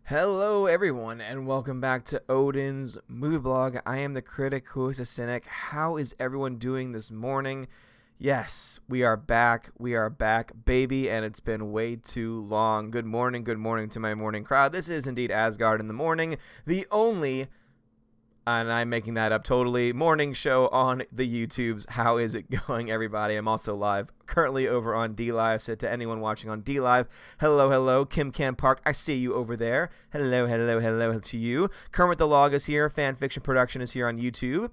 Hello, everyone, and welcome back to Odin's Movie Blog. I am the critic who is a cynic. How is everyone doing this morning? Yes, we are back. We are back, baby, and it's been way too long. Good morning to my morning crowd. This is indeed Asgard in the morning, the only, and I'm making that up totally, morning show on the YouTubes. How is it going, everybody? I'm also live currently over on D-Live, so to anyone watching on D-Live, hello, Kim Cam Park, I see you over there. Hello to you. Kermit the Log is here. Fan Fiction Production is here on YouTube.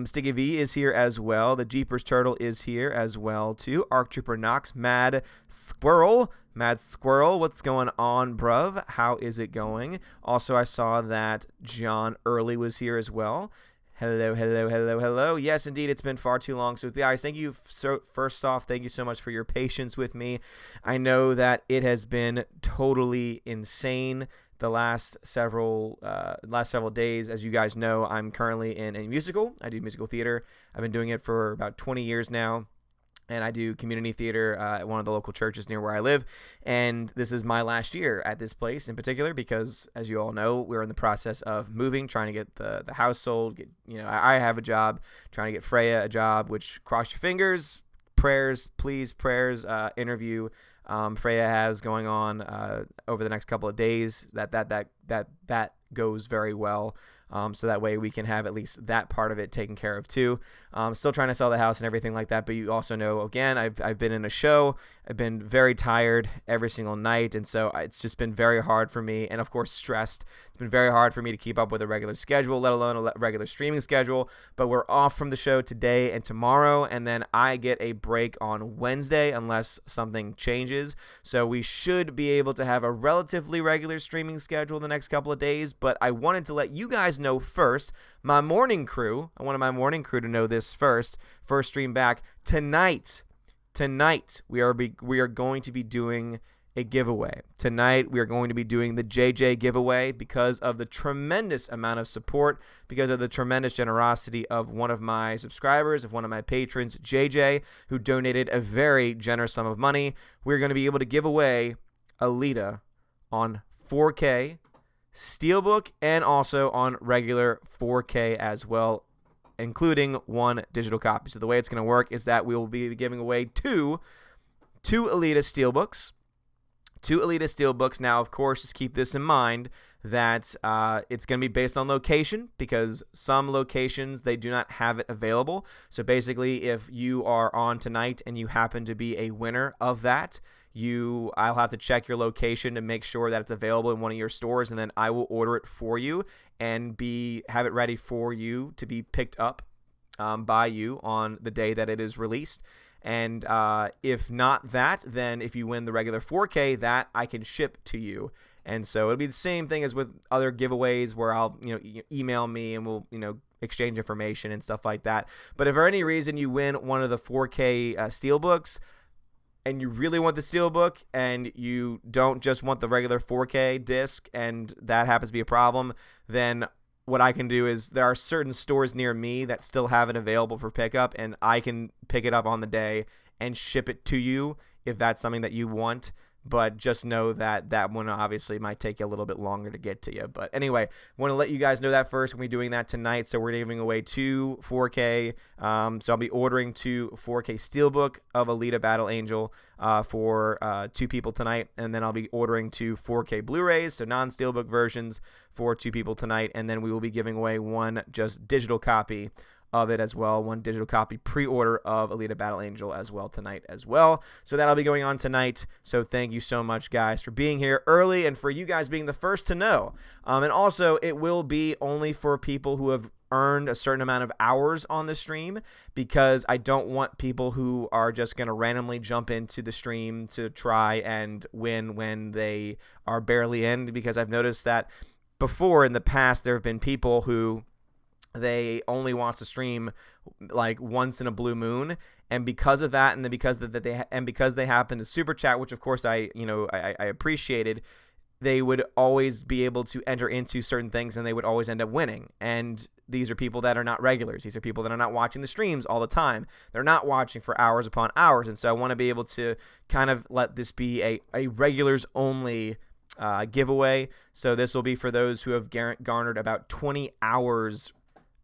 Sticky V is here as well. The Jeepers Turtle is here as well, too. Arc Trooper Knox, Mad Squirrel, what's going on, bruv? How is it going? Also, I saw that John Early was here as well. Hello. Yes, indeed, it's been far too long. So, guys, thank you. So, first off, thank you so much for your patience with me. I know that it has been totally insane the last several days. As you guys know, I'm currently in a musical. I do musical theater. I've been doing it for about 20 years now. And I do community theater at one of the local churches near where I live. And this is my last year at this place in particular because, as you all know, we're in the process of moving, trying to get the house sold. I have a job, trying to get Freya a job, which, cross your fingers, prayers, please, prayers, interview Freya has going on over the next couple of days. That goes very well. So that way we can have at least that part of it taken care of too. Still trying to sell the house and everything like that, but you also know, again, I've been in a show. I've been very tired every single night, and so it's just been very hard for me, and of course stressed. It's been very hard for me to keep up with a regular schedule, let alone a regular streaming schedule. But we're off from the show today and tomorrow, and then I get a break on Wednesday unless something changes. So we should be able to have a relatively regular streaming schedule the next couple of days, but I wanted to let you guys know first, my morning crew, I wanted my morning crew to know this first stream back tonight we are going to be doing a giveaway. Tonight we are going to be doing the JJ giveaway because of the tremendous amount of support, because of the tremendous generosity of one of my subscribers, of one of my patrons, JJ, who donated a very generous sum of money. We're going to be able to give away Alita on 4K Steelbook and also on regular 4K as well, including one digital copy. So the way it's going to work is that we will be giving away two Alita Steelbooks. Two Alita Steelbooks. Now, of course, just keep this in mind that it's going to be based on location, because some locations, they do not have it available. So basically, if you are on tonight and you happen to be a winner of that, I'll have to check your location to make sure that it's available in one of your stores, and then I will order it for you and have it ready for you to be picked up by you on the day that it is released. And if not that, then if you win the regular 4K, that I can ship to you. And so it'll be the same thing as with other giveaways where I'll, email me and we'll, exchange information and stuff like that. But if for any reason you win one of the 4K Steelbooks, and you really want the Steelbook, and you don't just want the regular 4K disc, and that happens to be a problem, then what I can do is there are certain stores near me that still have it available for pickup, and I can pick it up on the day and ship it to you if that's something that you want. But just know that that one obviously might take you a little bit longer to get to you. But anyway, want to let you guys know that first. We'll be doing that tonight. So we're giving away two 4K. So I'll be ordering two 4K Steelbook of Alita Battle Angel for two people tonight. And then I'll be ordering two 4K Blu-rays, so non-Steelbook versions, for two people tonight. And then we will be giving away one just digital copy of it as well, one digital copy pre-order of Alita Battle Angel as well tonight as well. So that'll be going on tonight. So thank you so much, guys, for being here early and for you guys being the first to know. And also, it will be only for people who have earned a certain amount of hours on the stream, because I don't want people who are just going to randomly jump into the stream to try and win when they are barely in, because I've noticed that before in the past there have been people who they only watch the stream like once in a blue moon, and because of that, and because they happen to super chat, which of course I appreciated, they would always be able to enter into certain things and they would always end up winning. And these are people that are not regulars. These are people that are not watching the streams all the time. They're not watching for hours upon hours. And so I want to be able to kind of let this be a regulars only giveaway. So this will be for those who have garnered about 20 hours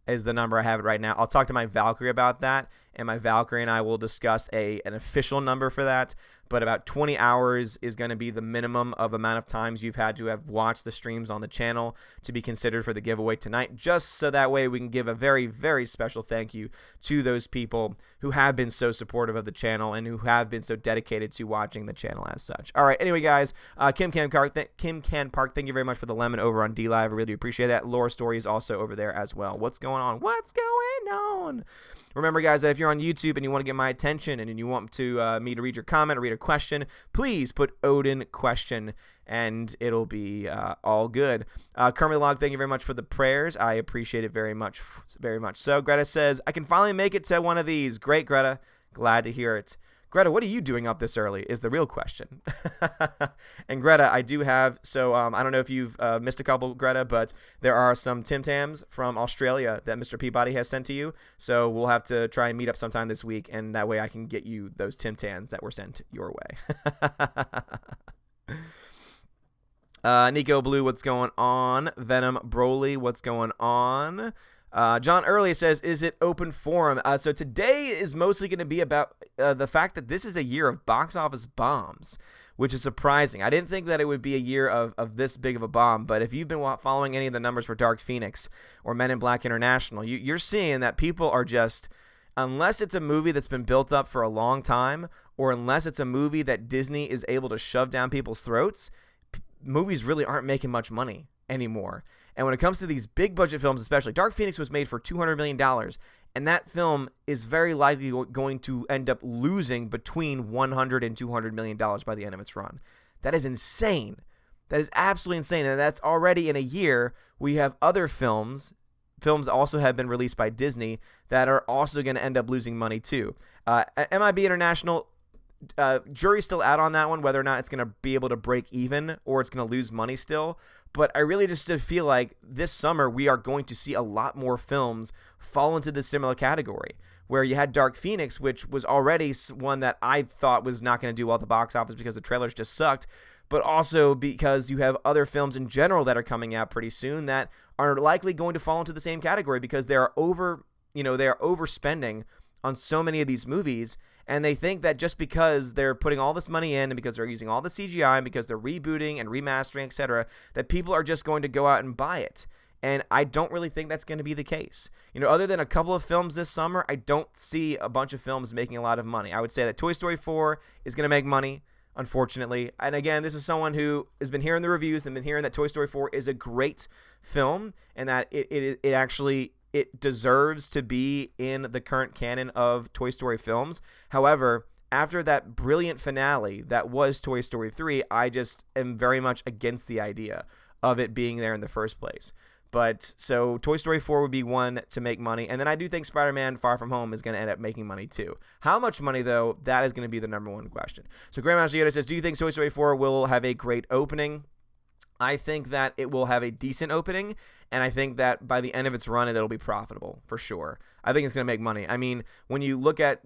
is the number I have it right now. I'll talk to my Valkyrie about that, and my Valkyrie and I will discuss an official number for that. But about 20 hours is going to be the minimum of amount of times you've had to have watched the streams on the channel to be considered for the giveaway tonight, just so that way we can give a very, very special thank you to those people who have been so supportive of the channel and who have been so dedicated to watching the channel as such. All right, anyway, guys, Kim Can Park, thank you very much for the lemon over on DLive. I really appreciate that. Laura Story is also over there as well. What's going on? What's going on? Remember, guys, that if you're on YouTube and you want to get my attention and you want to me to read your comment or read a question, please put Odin question and it'll be all good. Kermit Log, thank you very much for the prayers. I appreciate it very much, very much. So Greta says, I can finally make it to one of these. Great, Greta. Glad to hear it. Greta, what are you doing up this early is the real question. And Greta, I do have, so I don't know if you've missed a couple, Greta, but there are some Tim Tams from Australia that Mr. Peabody has sent to you. So we'll have to try and meet up sometime this week, and that way I can get you those Tim Tams that were sent your way. Nico Blue, what's going on? Venom Broly, what's going on? John Early says, is it open forum? So today is mostly going to be about the fact that this is a year of box office bombs, which is surprising. I didn't think that it would be a year of this big of a bomb, but if you've been following any of the numbers for Dark Phoenix or Men in Black International, you're seeing that people are just, unless it's a movie that's been built up for a long time, or unless it's a movie that Disney is able to shove down people's throats, movies really aren't making much money anymore. And when it comes to these big budget films, especially, Dark Phoenix was made for $200 million, and that film is very likely going to end up losing between $100 and $200 million by the end of its run. That is insane. That is absolutely insane. And that's already in a year. We have other films also have been released by Disney that are also going to end up losing money too. MIB International, jury's still out on that one, whether or not it's going to be able to break even or it's going to lose money still. But I really just feel like this summer we are going to see a lot more films fall into this similar category, where you had Dark Phoenix, which was already one that I thought was not going to do well at the box office because the trailers just sucked, but also because you have other films in general that are coming out pretty soon that are likely going to fall into the same category because they are overspending on so many of these movies, and they think that just because they're putting all this money in and because they're using all the CGI and because they're rebooting and remastering, etc., that people are just going to go out and buy it. And I don't really think that's going to be the case. Other than a couple of films this summer, I don't see a bunch of films making a lot of money. I would say that Toy Story 4 is going to make money, unfortunately. And again, this is someone who has been hearing the reviews and been hearing that Toy Story 4 is a great film and that it deserves to be in the current canon of Toy Story films. However, after that brilliant finale that was Toy Story 3, I just am very much against the idea of it being there in the first place. But so Toy Story 4 would be one to make money. And then I do think Spider-Man Far From Home is going to end up making money too. How much money, though, that is going to be the number one question. So Grandmaster Yoda says, do you think Toy Story 4 will have a great opening? I think that it will have a decent opening, and I think that by the end of its run, it'll be profitable, for sure. I think it's going to make money. I mean, when you look at,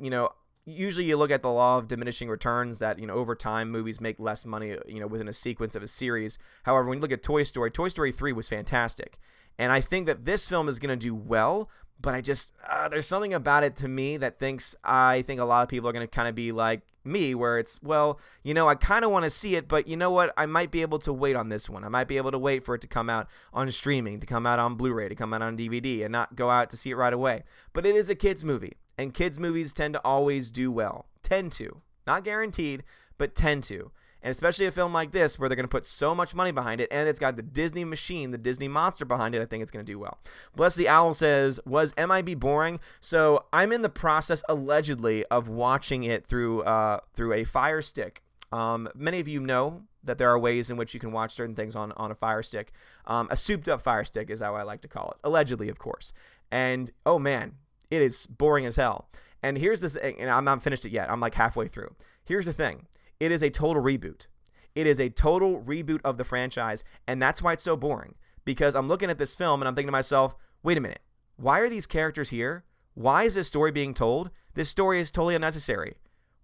usually you look at the law of diminishing returns that, over time, movies make less money, within a sequence of a series. However, when you look at Toy Story 3 was fantastic. And I think that this film is going to do well, but I just, there's something about it to me that I think a lot of people are going to kind of be like me, where it's, well, I kind of want to see it, but you know what? I might be able to wait on this one. I might be able to wait for it to come out on streaming, to come out on Blu-ray, to come out on DVD, and not go out to see it right away. But it is a kids movie, and kids movies tend to always do well. Tend to. Not guaranteed, but tend to. And especially a film like this where they're going to put so much money behind it, and it's got the Disney machine, the Disney monster behind it, I think it's going to do well. Bless the Owl says, was MIB boring? So I'm in the process, allegedly, of watching it through a Fire Stick. Many of you know that there are ways in which you can watch certain things on a Fire Stick. A souped-up Fire Stick is how I like to call it. Allegedly, of course. And, oh man, it is boring as hell. And here's the thing, and I'm not finished it yet. I'm like halfway through. Here's the thing. It is a total reboot. It is a total reboot of the franchise, and that's why it's so boring. Because I'm looking at this film, and I'm thinking to myself, wait a minute. Why are these characters here? Why is this story being told? This story is totally unnecessary.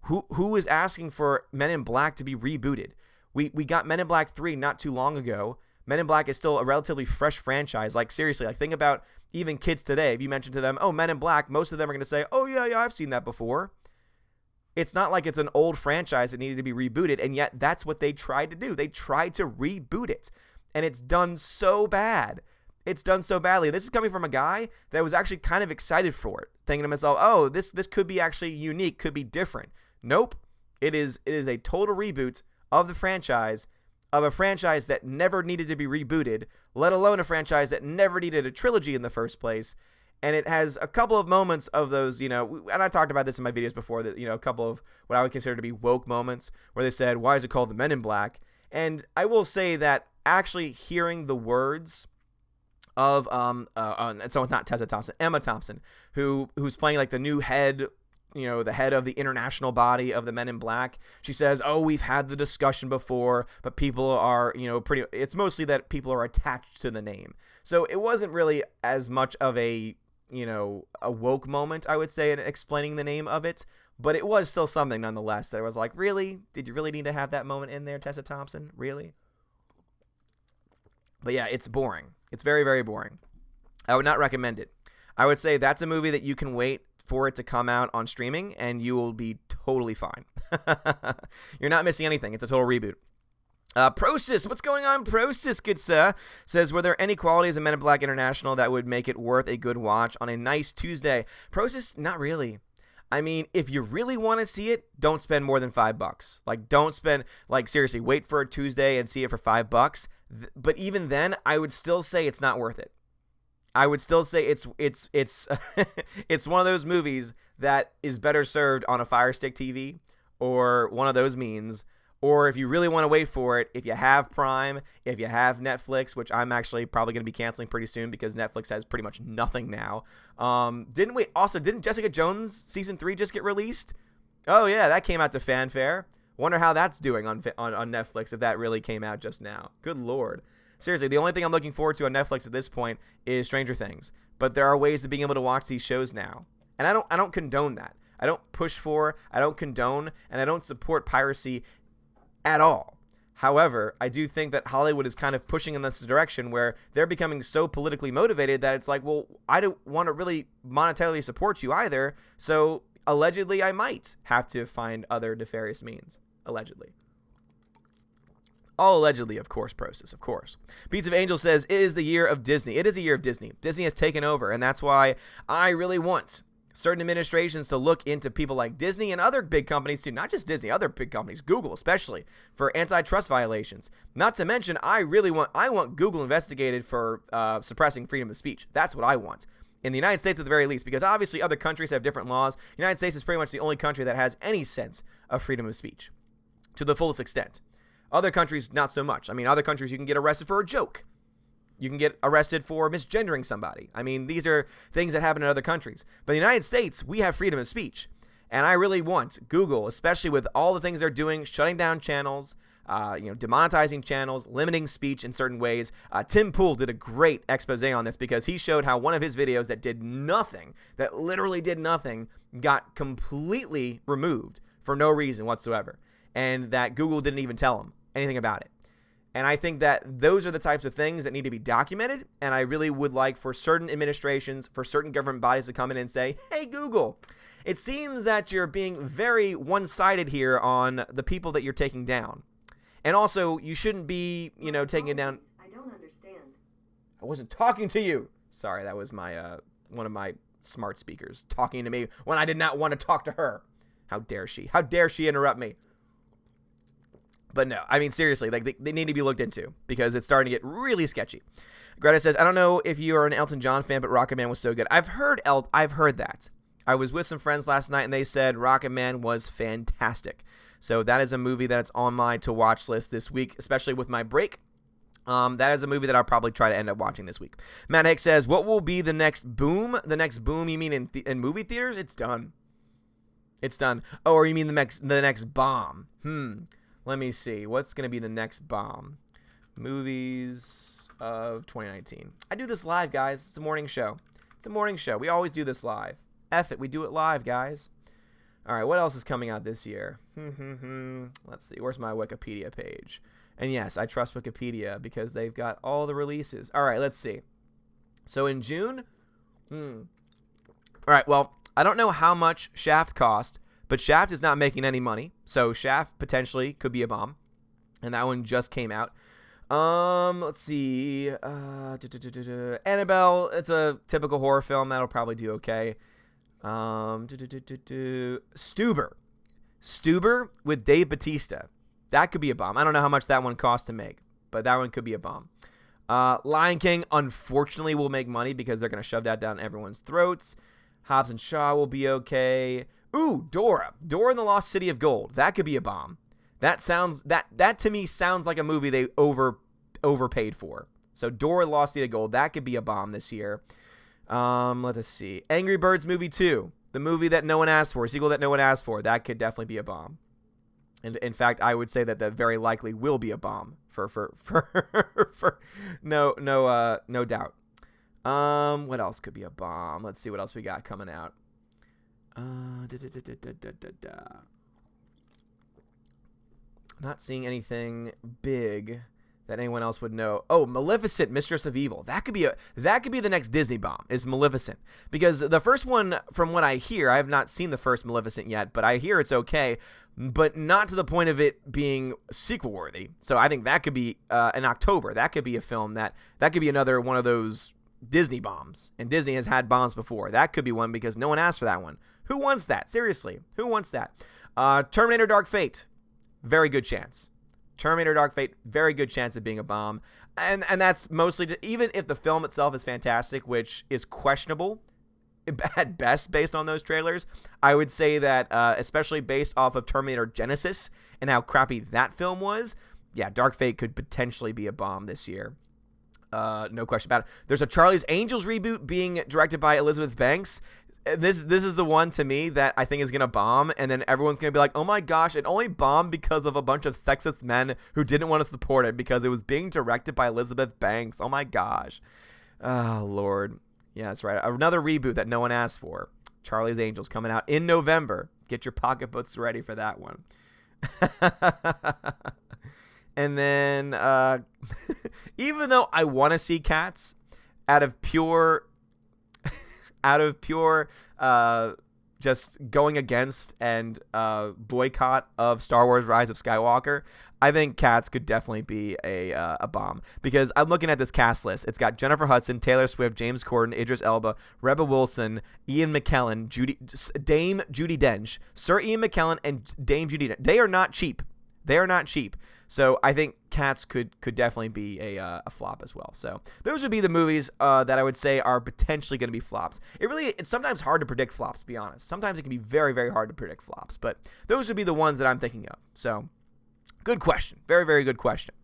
Who is asking for Men in Black to be rebooted? We got Men in Black 3 not too long ago. Men in Black is still a relatively fresh franchise. Like, seriously, like, think about even kids today. If you mention to them, oh, Men in Black, most of them are going to say, oh, yeah, I've seen that before. It's not like it's an old franchise that needed to be rebooted, and yet that's what they tried to do. They tried to reboot it, and it's done so bad. It's done so badly. This is coming from a guy that was actually kind of excited for it, thinking to myself, oh, this could be actually unique, could be different. Nope. It is a total reboot of the franchise, of a franchise that never needed to be rebooted, let alone a franchise that never needed a trilogy in the first place. And it has a couple of moments of those, and I talked about this in my videos before, that, a couple of what I would consider to be woke moments where they said, why is it called the Men in Black? And I will say that actually hearing the words of, so it's not Tessa Thompson, Emma Thompson, who's playing like the new head, the head of the international body of the Men in Black. She says, oh, we've had the discussion before, but people are, it's mostly that people are attached to the name. So it wasn't really as much of a woke moment, I would say, in explaining the name of it, but it was still something nonetheless. That was like, really? Did you really need to have that moment in there, Tessa Thompson? Really? But yeah, it's boring. It's very, very boring. I would not recommend it. I would say that's a movie that you can wait for it to come out on streaming, and you will be totally fine. You're not missing anything. It's a total reboot. Prosis, what's going on, Prosis, good sir? Says, were there any qualities of Men in Black International that would make it worth a good watch on a nice Tuesday? Prosis, not really. I mean, if you really want to see it, don't spend more than $5. Like, don't spend, like, seriously, wait for a Tuesday and see it for $5. But even then, I would still say it's not worth it. I would still say it's it's one of those movies that is better served on a Fire Stick TV or one of those means. Or if you really want to wait for it, if you have Prime, if you have Netflix, which I'm actually probably going to be canceling pretty soon because Netflix has pretty much nothing now. Didn't Jessica Jones season 3 just get released? Oh yeah, that came out to fanfare. Wonder how that's doing on Netflix if that really came out just now. Good Lord. Seriously, the only thing I'm looking forward to on Netflix at this point is Stranger Things. But there are ways of being able to watch these shows now. And I don't condone that. I don't push for, I don't condone, and I don't support piracy at all. However, I do think that Hollywood is kind of pushing in this direction where they're becoming so politically motivated that it's like, well, I don't want to really monetarily support you either, so allegedly I might have to find other nefarious means. Allegedly. All allegedly, of course, Prosis, of course. Beats of Angel says, it is the year of Disney. It is a year of Disney. Disney has taken over, and that's why I really want certain administrations to look into people like Disney and other big companies too, not just Disney, other big companies, Google especially, for antitrust violations. Not to mention, I want Google investigated for suppressing freedom of speech. That's what I want. In the United States at the very least, because obviously other countries have different laws. The United States is pretty much the only country that has any sense of freedom of speech to the fullest extent. Other countries, not so much. I mean, other countries, you can get arrested for a joke. You can get arrested for misgendering somebody. I mean, these are things that happen in other countries. But in the United States, we have freedom of speech. And I really want Google, especially with all the things they're doing, shutting down channels, demonetizing channels, limiting speech in certain ways. Tim Pool did a great expose on this because he showed how one of his videos that did nothing, that literally did nothing, got completely removed for no reason whatsoever. And that Google didn't even tell him anything about it. And I think that those are the types of things that need to be documented. And I really would like for certain administrations, for certain government bodies to come in and say, hey, Google, it seems that you're being very one-sided here on the people that you're taking down. And also, you shouldn't be, taking it down. I don't understand. I wasn't talking to you. Sorry, that was my one of my smart speakers talking to me when I did not want to talk to her. How dare she? How dare she interrupt me? But no, I mean, seriously, like they need to be looked into because it's starting to get really sketchy. Greta says, I don't know if you are an Elton John fan, but Rocket Man was so good. I've heard that. I was with some friends last night and they said Rocket Man was fantastic. So that is a movie that's on my to watch list this week, especially with my break. That is a movie that I'll probably try to end up watching this week. Matt Hicks says, what will be the next boom? The next boom, you mean in movie theaters? It's done. It's done. Oh, or you mean the next bomb? Let me see. What's going to be the next bomb? Movies of 2019. I do this live, guys. It's a morning show. We always do this live. F it. We do it live, guys. All right, what else is coming out this year? Let's see. Where's my Wikipedia page? And yes, I trust Wikipedia because they've got all the releases. All right, let's see. So in June, all right, well, I don't know how much Shaft cost, but Shaft is not making any money. So Shaft potentially could be a bomb. And that one just came out. Let's see. Annabelle, it's a typical horror film. That'll probably do okay. Stuber with Dave Bautista. That could be a bomb. I don't know how much that one cost to make, but that one could be a bomb. Lion King, unfortunately, will make money because they're going to shove that down everyone's throats. Hobbs and Shaw will be okay. Ooh, Dora and the Lost City of Gold. That could be a bomb. That to me sounds like a movie they overpaid for. So Dora, Lost City of Gold, that could be a bomb this year. Let us see. Angry Birds movie 2, the movie that no one asked for, sequel that no one asked for. That could definitely be a bomb. And in fact, I would say that very likely will be a bomb for no doubt. What else could be a bomb? Let's see what else we got coming out. Not seeing anything big that anyone else would know. Oh, Maleficent, Mistress of Evil. That could be the next Disney bomb, is Maleficent. Because the first one, from what I hear, I have not seen the first Maleficent yet, but I hear it's okay, but not to the point of it being sequel worthy. So I think that could be in October. That could be a film that could be another one of those Disney bombs. And Disney has had bombs before. That could be one because no one asked for that one. Who wants that? Seriously, who wants that? Terminator Dark Fate. Very good chance. Terminator Dark Fate, very good chance of being a bomb. And that's mostly, even if the film itself is fantastic, which is questionable at best based on those trailers, I would say that, especially based off of Terminator Genesis and how crappy that film was, yeah, Dark Fate could potentially be a bomb this year. No question about it. There's a Charlie's Angels reboot being directed by Elizabeth Banks. This is the one to me that I think is going to bomb, and then everyone's going to be like, oh my gosh, it only bombed because of a bunch of sexist men who didn't want to support it because it was being directed by Elizabeth Banks. Oh my gosh. Oh, Lord. Yeah, that's right. Another reboot that no one asked for. Charlie's Angels coming out in November. Get your pocketbooks ready for that one. And then, even though I want to see Cats out of pure just going against and boycott of Star Wars Rise of Skywalker, I think Cats could definitely be a bomb. Because I'm looking at this cast list. It's got Jennifer Hudson, Taylor Swift, James Corden, Idris Elba, Rebel Wilson, Ian McKellen, Dame Judi Dench, Sir Ian McKellen, and Dame Judi Dench. They are not cheap. So I think Cats could definitely be a flop as well. So those would be the movies that I would say are potentially going to be flops. It's sometimes hard to predict flops, to be honest. Sometimes it can be very, very hard to predict flops. But those would be the ones that I'm thinking of. So good question. Very, very good question.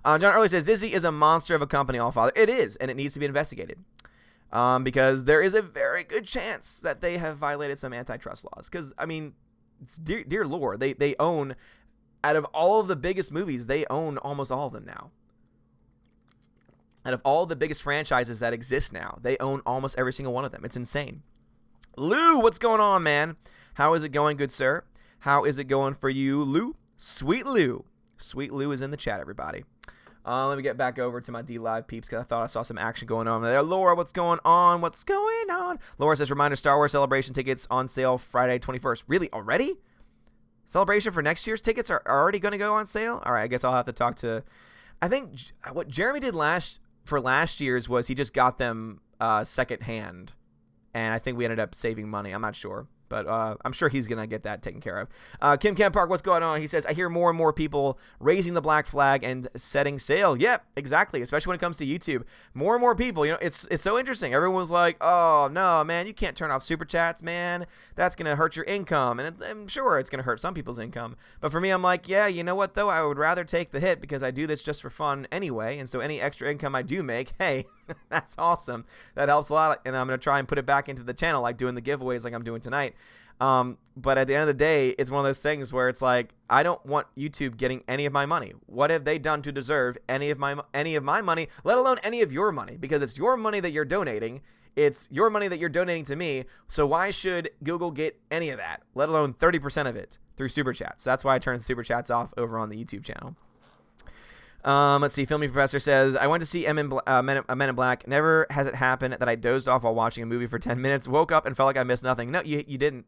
John Early says, Disney is a monster of a company, all father. It is, and it needs to be investigated. Because there is a very good chance that they have violated some antitrust laws. Because, I mean, dear Lord, they own... Out of all of the biggest movies, they own almost all of them now. Out of all the biggest franchises that exist now, they own almost every single one of them. It's insane. Lou, what's going on, man? How is it going, good sir? How is it going for you, Lou? Sweet Lou. Sweet Lou is in the chat, everybody. Let me get back over to my D-Live peeps because I thought I saw some action going on there. Laura, what's going on? What's going on? Laura says, reminder, Star Wars Celebration tickets on sale Friday 21st. Really? Already? Celebration for next year's tickets are already going to go on sale? All right, I guess I'll have to talk to... I think what Jeremy did last year's was he just got them second hand, and I think we ended up saving money. I'm not sure, but I'm sure he's going to get that taken care of. Kim Camp Park, what's going on? He says, I hear more and more people raising the black flag and setting sail. Yep, exactly, especially when it comes to YouTube. More and more people, it's so interesting. Everyone's like, oh, no, man, you can't turn off Super Chats, man. That's going to hurt your income, and I'm sure it's going to hurt some people's income. But for me, I'm like, yeah, you know what, though? I would rather take the hit because I do this just for fun anyway, and so any extra income I do make, hey, that's awesome. That helps a lot, and I'm going to try and put it back into the channel like doing the giveaways like I'm doing tonight. But at the end of the day, it's one of those things where it's like, I don't want YouTube getting any of my money. What have they done to deserve any of my money, let alone any of your money? Because it's your money that you're donating. It's your money that you're donating to me, so why should Google get any of that, let alone 30% of it through Super Chats? That's why I turned Super Chats off over on the YouTube channel. Let's see. Filming Professor says, I went to see Men in Black. Never has it happened that I dozed off while watching a movie for 10 minutes, woke up and felt like I missed nothing. No, you didn't.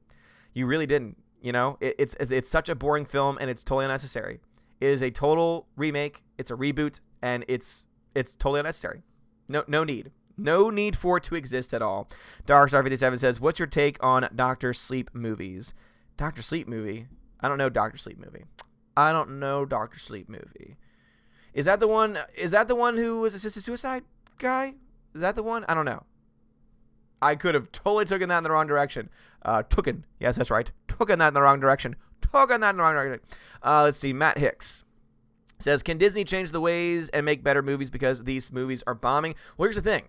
You really didn't. You know, it's such a boring film, and it's totally unnecessary. It is a total remake. It's a reboot, and it's totally unnecessary. No need. No need for it to exist at all. Darkstar57 says, what's your take on Dr. Sleep movies? Dr. Sleep movie? I don't know Dr. Sleep movie. Is that the one who was assisted suicide guy? Is that the one? I don't know. I could have totally taken that in the wrong direction. Yes, that's right. Taken that in the wrong direction. Let's see. Matt Hicks says, can Disney change the ways and make better movies because these movies are bombing? Well, here's the thing.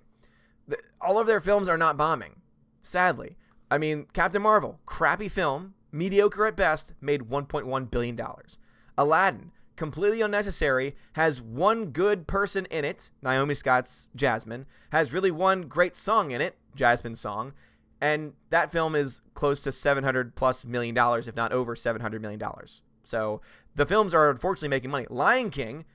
All of their films are not bombing, sadly. I mean, Captain Marvel, crappy film, mediocre at best, made $1.1 billion. Aladdin, completely unnecessary, has one good person in it, Naomi Scott's Jasmine, has really one great song in it, Jasmine's song, and that film is close to $700+ million, if not over $700 million. So the films are unfortunately making money. Lion King,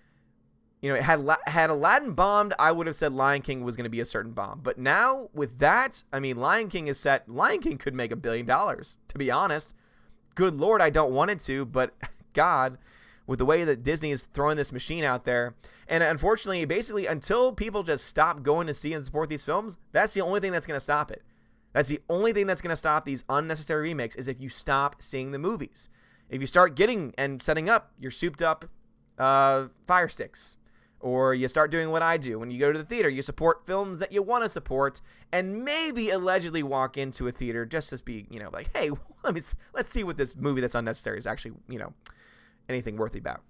you know, had Aladdin bombed, I would have said Lion King was going to be a certain bomb. But now with that, I mean, Lion King is set. Lion King could make $1 billion, to be honest. Good Lord, I don't want it to, but God, with the way that Disney is throwing this machine out there. And unfortunately, basically, until people just stop going to see and support these films, that's the only thing that's going to stop it. That's the only thing that's going to stop these unnecessary remakes, is if you stop seeing the movies. If you start getting and setting up your souped up Fire Sticks, or you start doing what I do. When you go to the theater, you support films that you want to support, and maybe allegedly walk into a theater just to be, you know, like, hey, let's see what this movie that's unnecessary is actually, you know, anything worthy about.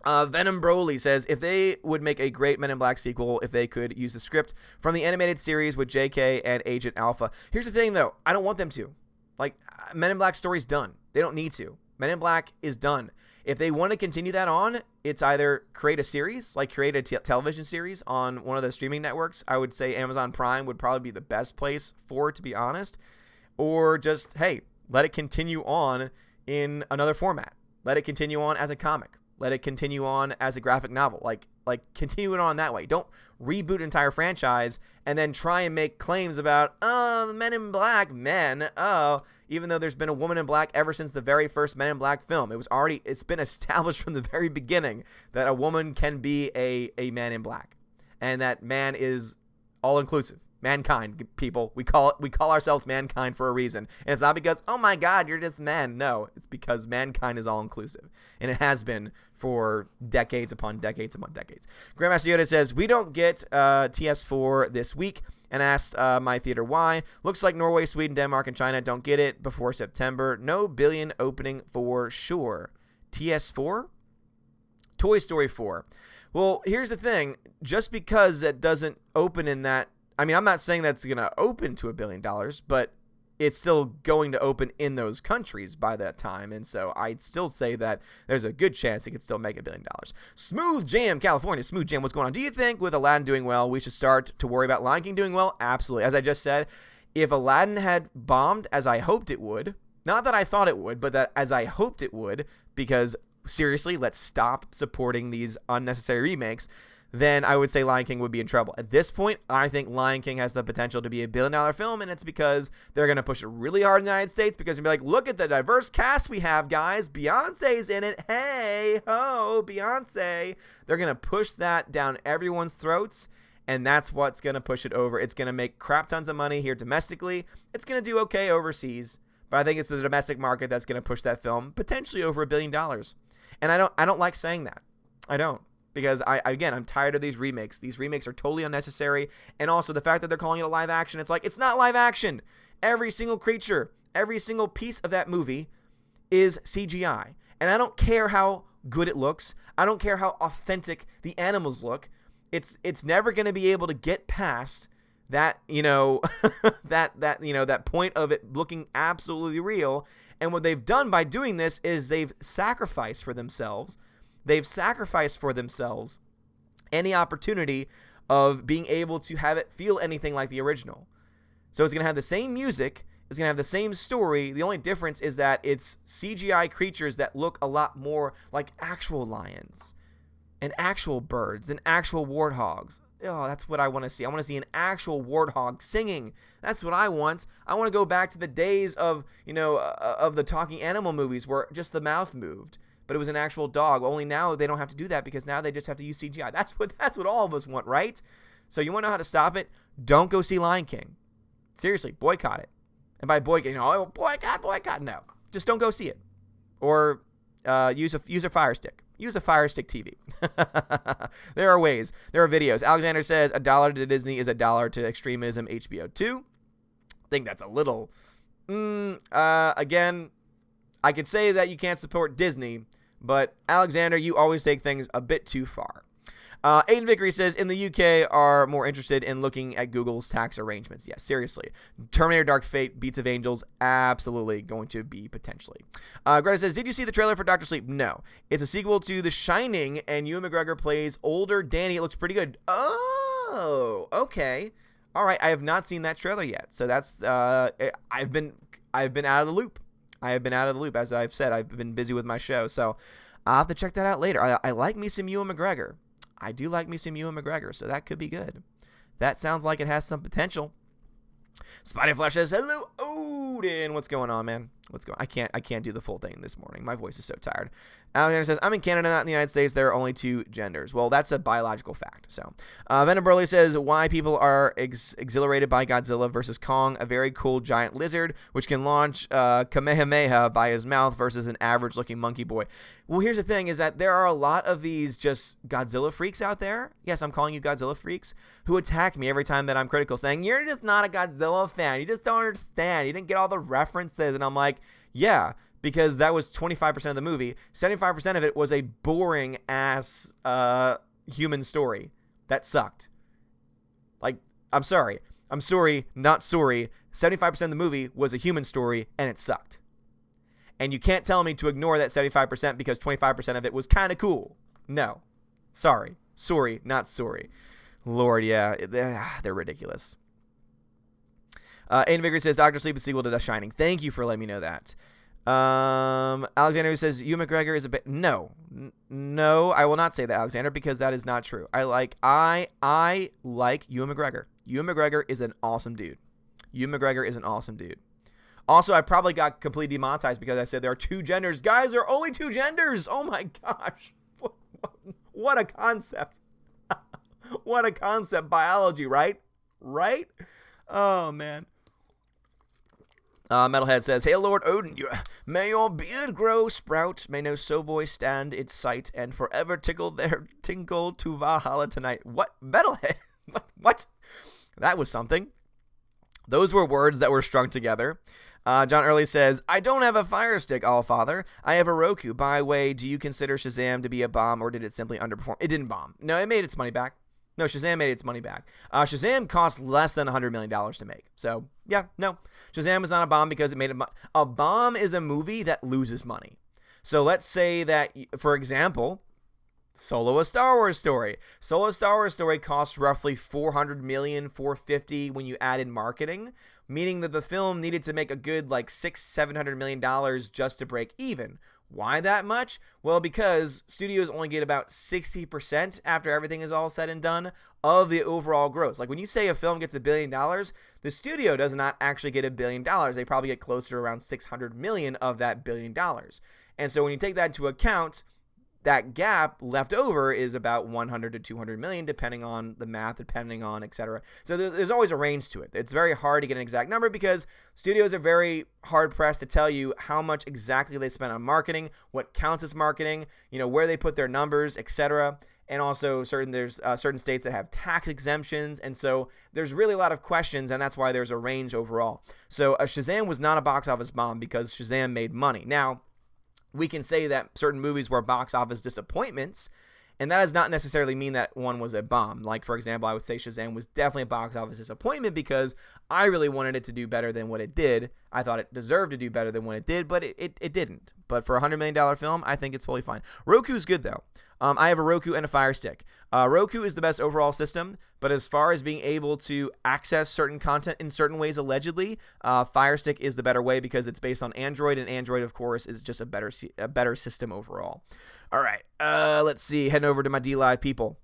Venom Broly says, if they would make a great Men in Black sequel, if they could use the script from the animated series with JK and Agent Alpha. Here's the thing, though. I don't want them to. Like, Men in Black story's done. They don't need to. Men in Black is done. If they want to continue that on, it's either create a series, like create a television series on one of the streaming networks. I would say Amazon Prime would probably be the best place for it, to be honest. Or just, hey, let it continue on in another format. Let it continue on as a comic. Let it continue on as a graphic novel. Like continue it on that way. Don't reboot an entire franchise and then try and make claims about, the Men in Black men. Even though there's been a woman in black ever since the very first Men in Black film. It's been established from the very beginning that a woman can be a man in black. And that man is all inclusive. Mankind, people. We call ourselves mankind for a reason. And it's not because, oh my God, you're just men. No, it's because mankind is all inclusive. And it has been for decades upon decades upon decades. Grandmaster Yoda says, we don't get TS4 this week, and asked my theater why. Looks like Norway, Sweden, Denmark, and China don't get it before September. No billion opening for sure. TS4? Toy Story 4. Well, here's the thing. Just because it doesn't open in that, I mean, I'm not saying that's going to open to $1 billion, but it's still going to open in those countries by that time. And so I'd still say that there's a good chance it could still make $1 billion. Smooth Jam, California. Smooth Jam, what's going on? Do you think with Aladdin doing well, we should start to worry about Lion King doing well? Absolutely. As I just said, if Aladdin had bombed as I hoped it would, not that I thought it would, but that as I hoped it would, because seriously, let's stop supporting these unnecessary remakes, then I would say Lion King would be in trouble. At this point, I think Lion King has the potential to be a $1 billion film, and it's because they're going to push it really hard in the United States, because they'll be like, look at the diverse cast we have, guys. Beyonce's in it. Hey, ho, Beyonce. They're going to push that down everyone's throats, and that's what's going to push it over. It's going to make crap tons of money here domestically. It's going to do okay overseas, but I think it's the domestic market that's going to push that film potentially over $1 billion. And I don't like saying that. I don't. Because, I'm tired of these remakes. These remakes are totally unnecessary. And also the fact that they're calling it a live action. It's like, it's not live action. Every single creature, every single piece of that movie is CGI. And I don't care how good it looks. I don't care how authentic the animals look. It's never going to be able to get past that, that point of it looking absolutely real. And what they've done by doing this is they've sacrificed for themselves. They've sacrificed for themselves any opportunity of being able to have it feel anything like the original. So it's going to have the same music. It's going to have the same story. The only difference is that it's CGI creatures that look a lot more like actual lions and actual birds and actual warthogs. Oh, that's what I want to see. I want to see an actual warthog singing. That's what I want. I want to go back to the days of, of the talking animal movies where just the mouth moved, but it was an actual dog. Only now they don't have to do that because now they just have to use CGI. That's what all of us want, right? So you want to know how to stop it? Don't go see Lion King. Seriously, boycott it. And by boycott, boycott. No, just don't go see it. Or use a Fire Stick. Use a Fire Stick TV. There are ways. There are videos. Alexander says $1 to Disney is $1 to extremism. HBO 2. I think that's a little. Again, I could say that you can't support Disney, but Alexander, you always take things a bit too far. Aiden Vickery says, in the UK are more interested in looking at Google's tax arrangements. Yes, seriously. Terminator Dark Fate, Beats of Angels, absolutely going to be potentially. Greta says, did you see the trailer for Dr. Sleep? No. It's a sequel to The Shining, and Ewan McGregor plays older Danny. It looks pretty good. Oh, okay. All right, I have not seen that trailer yet. So that's, I've been out of the loop. I have been out of the loop, as I've said. I've been busy with my show, so I'll have to check that out later. I like me some Ewan McGregor. I do like me some Ewan McGregor, so that could be good. That sounds like it has some potential. Spotty Flash says, hello, Odin. What's going on, man? What's going on? I can't do the full thing this morning. My voice is so tired. Alexander says, I'm in Canada, not in the United States. There are only 2 genders. Well, that's a biological fact. So, Venom Burley says, why people are exhilarated by Godzilla versus Kong, a very cool giant lizard, which can launch Kamehameha by his mouth versus an average-looking monkey boy. Well, here's the thing, is that there are a lot of these just Godzilla freaks out there. Yes, I'm calling you Godzilla freaks, who attack me every time that I'm critical, saying, you're just not a Godzilla fan. You just don't understand. You didn't get all the references. And I'm like, yeah, because that was 25% of the movie. 75% of it was a boring-ass human story that sucked. Like, I'm sorry. I'm sorry, not sorry. 75% of the movie was a human story, and it sucked. And you can't tell me to ignore that 75% because 25% of it was kind of cool. No. Sorry. Sorry, not sorry. Lord, yeah. They're ridiculous. Aiden Vigor says, Dr. Sleep is sequel to The Shining. Thank you for letting me know that. Alexander says, Ewan McGregor is a bit... No, I will not say that, Alexander, because that is not true. I like Ewan McGregor. Ewan McGregor is an awesome dude. Also, I probably got completely demonetized because I said there are 2 genders. Guys, there are only 2 genders. Oh my gosh. What a concept. What a concept. Biology, right? Right? Oh, man. Metalhead says, Hail Lord Odin, may your beard grow, sprout, may no soulboy stand its sight, and forever tickle to Valhalla tonight. What? Metalhead? What? That was something. Those were words that were strung together. John Early says, I don't have a Fire Stick, Allfather. I have a Roku. By the way, do you consider Shazam to be a bomb, or did it simply underperform? It didn't bomb. No, it made its money back. No, Shazam made its money back. Shazam cost less than $100 million to make. So, yeah, no. Shazam is not a bomb because it made a bomb is a movie that loses money. So let's say that, for example, Solo: A Star Wars Story. Solo: A Star Wars Story costs roughly $400 million, $450 when you add in marketing, meaning that the film needed to make a good like $600-700 million just to break even. Why that much? Well, because studios only get about 60% after everything is all said and done of the overall gross. Like when you say a film gets $1 billion, the studio does not actually get $1 billion. They probably get closer to around 600 million of that $1 billion. And so when you take that into account, that gap left over is about 100 to 200 million, depending on the math, depending on et cetera. So there's always a range to it. It's very hard to get an exact number because studios are very hard pressed to tell you how much exactly they spend on marketing, what counts as marketing, where they put their numbers, et cetera. And also there's certain states that have tax exemptions. And so there's really a lot of questions, and that's why there's a range overall. So Shazam was not a box office bomb because Shazam made money. Now, we can say that certain movies were box office disappointments, and that does not necessarily mean that one was a bomb. Like, for example, I would say Shazam was definitely a box office disappointment because I really wanted it to do better than what it did. I thought it deserved to do better than what it did, but it didn't. But for a $100 million film, I think it's fully fine. Roku's good, though. I have a Roku and a Fire Stick. Roku is the best overall system, but as far as being able to access certain content in certain ways, allegedly, Fire Stick is the better way because it's based on Android, and Android, of course, is just a better system overall. All right, let's see. Heading over to my DLive people.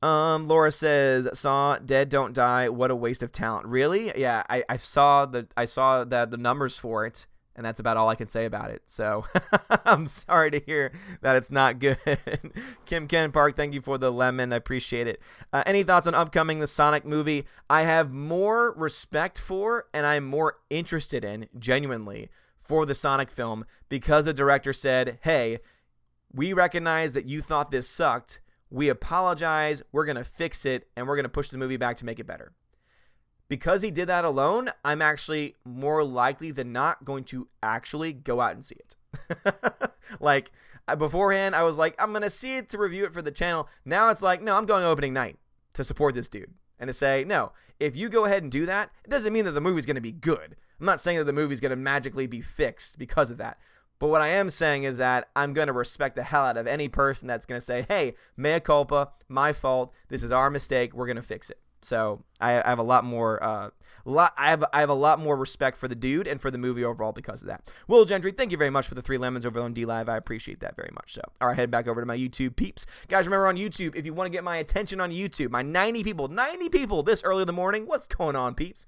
Laura says, "Saw Dead Don't Die. What a waste of talent." Really? Yeah, I saw the numbers for it. And that's about all I can say about it. So I'm sorry to hear that it's not good. Kim Ken Park, thank you for the lemon. I appreciate it. Any thoughts on upcoming the Sonic movie? I have more respect for and I'm more interested in, genuinely, for the Sonic film because the director said, hey, we recognize that you thought this sucked. We apologize. We're going to fix it. And we're going to push the movie back to make it better. Because he did that alone, I'm actually more likely than not going to actually go out and see it. Like, beforehand, I was like, I'm going to see it to review it for the channel. Now it's like, no, I'm going opening night to support this dude. And to say, no, if you go ahead and do that, it doesn't mean that the movie's going to be good. I'm not saying that the movie's going to magically be fixed because of that. But what I am saying is that I'm going to respect the hell out of any person that's going to say, hey, mea culpa, my fault, this is our mistake, we're going to fix it. So I have a lot more, I have a lot more respect for the dude and for the movie overall because of that. Will Gentry, thank you very much for the 3 lemons over on DLive. I appreciate that very much. So, all right, head back over to my YouTube peeps, guys. Remember on YouTube, if you want to get my attention on YouTube, my 90 people this early in the morning. What's going on, peeps?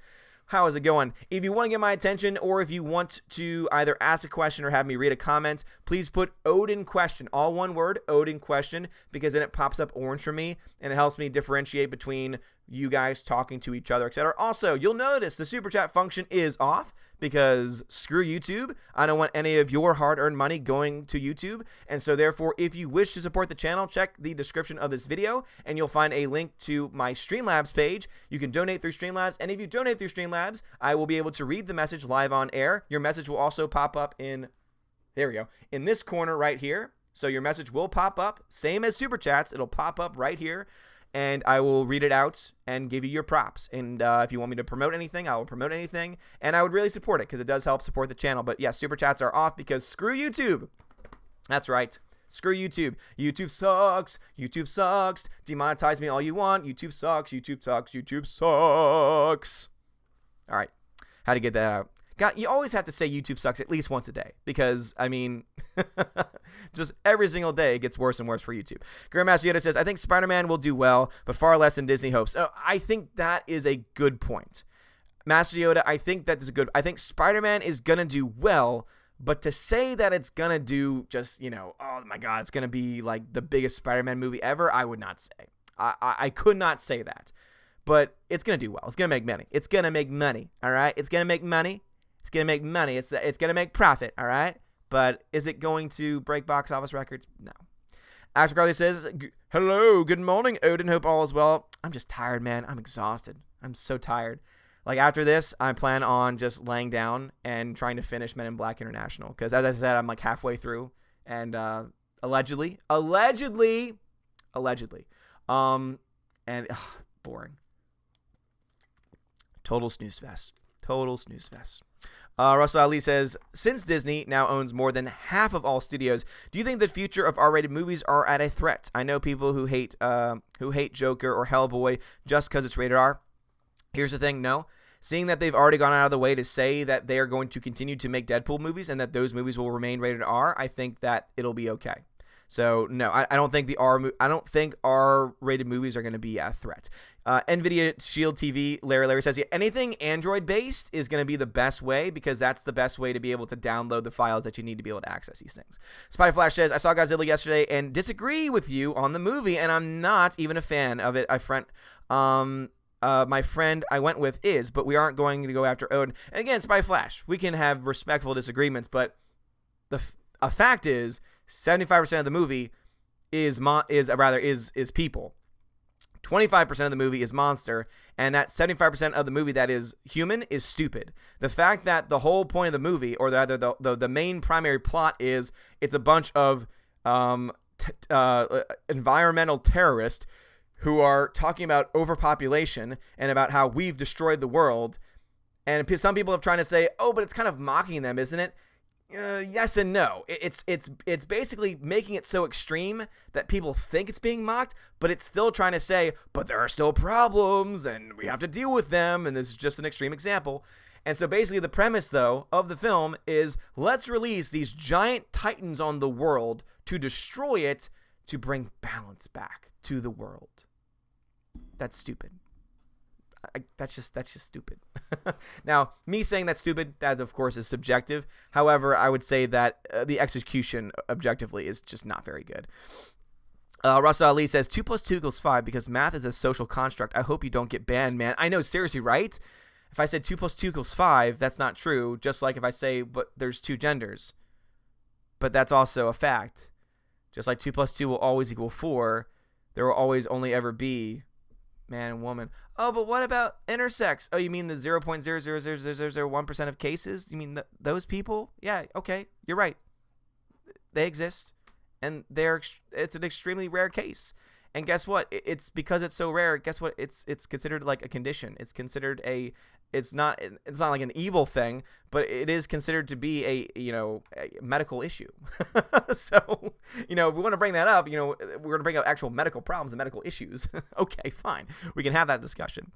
How is it going? If you want to get my attention or if you want to either ask a question or have me read a comment, please put Odin question, all one word, Odin question, because then it pops up orange for me and it helps me differentiate between you guys talking to each other, etc. Also, you'll notice the super chat function is off because screw YouTube. I don't want any of your hard-earned money going to YouTube. And so therefore, if you wish to support the channel, check the description of this video and you'll find a link to my Streamlabs page. You can donate through Streamlabs. And if you donate through Streamlabs, I will be able to read the message live on air. Your message will also pop up in, there we go, in this corner right here. So your message will pop up, same as super chats. It'll pop up right here. And I will read it out and give you your props. And if you want me to promote anything, I will promote anything. And I would really support it because it does help support the channel. But yeah, super chats are off because screw YouTube. That's right. Screw YouTube. YouTube sucks. YouTube sucks. Demonetize me all you want. YouTube sucks. YouTube sucks. YouTube sucks. All right. How to get that out. God, you always have to say YouTube sucks at least once a day because, I mean, just every single day it gets worse and worse for YouTube. Grandmaster Yoda says, I think Spider-Man will do well, but far less than Disney hopes. Oh, I think that is a good point. Master Yoda, I think that is good. I think Spider-Man is going to do well, but to say that it's going to do just, you know, oh my God, it's going to be like the biggest Spider-Man movie ever, I would not say. I could not say that. But it's going to do well. It's going to make money. It's going to make money, all right? It's going to make money. It's going to make money. It's going to make profit, all right? But is it going to break box office records? No. Asgard Carly says, hello, good morning, Odin. Hope all is well. I'm just tired, man. I'm exhausted. I'm so tired. Like, after this, I plan on just laying down and trying to finish Men in Black International. Because, as I said, I'm, like, halfway through. And allegedly. And, boring. Total snooze fest. Russell Ali says, since Disney now owns more than half of all studios, do you think the future of R-rated movies are at a threat? I know people who hate Joker or Hellboy just because it's rated R. Here's the thing, no. Seeing that they've already gone out of the way to say that they are going to continue to make Deadpool movies and that those movies will remain rated R, I think that it'll be okay. So no, I don't think R-rated movies are going to be a threat. NVIDIA Shield TV, Larry says, yeah, anything Android-based is going to be the best way because that's the best way to be able to download the files that you need to be able to access these things. Spy Flash says, I saw Godzilla yesterday and disagree with you on the movie, and I'm not even a fan of it. My friend I went with is, but we aren't going to go after Odin. And again, Spy Flash, we can have respectful disagreements, but a fact is 75% of the movie is people. 25% of the movie is monster, and that 75% of the movie that is human is stupid. The fact that the whole point of the movie, or rather the main primary plot, is it's a bunch of environmental terrorists who are talking about overpopulation and about how we've destroyed the world, and some people have tried to say, oh, but it's kind of mocking them, isn't it? Yes and no. It's basically making it so extreme that people think it's being mocked, but it's still trying to say, but there are still problems and we have to deal with them, and this is just an extreme example. And so basically the premise, though, of the film is let's release these giant titans on the world to destroy it to bring balance back to the world. That's stupid. That's just stupid. Now, me saying that's stupid, that of course is subjective. However, I would say that the execution objectively is just not very good. Russell Ali says 2 + 2 = 5 because math is a social construct. I hope you don't get banned, man. I know, seriously, right? If I said 2 + 2 = 5, that's not true. Just like if I say, but there's 2 genders. But that's also a fact. Just like 2 + 2 will always equal 4, there will always only ever be man and woman. Oh, but what about intersex? Oh, you mean the 0.00001% of cases? You mean those people? Yeah, okay, you're right. They exist, and it's an extremely rare case. And guess what? It's because it's so rare. Guess what? It's considered like a condition. It's considered it's not like an evil thing, but it is considered to be a medical issue. So, if we want to bring that up, we're going to bring up actual medical problems and medical issues. Okay, fine. We can have that discussion.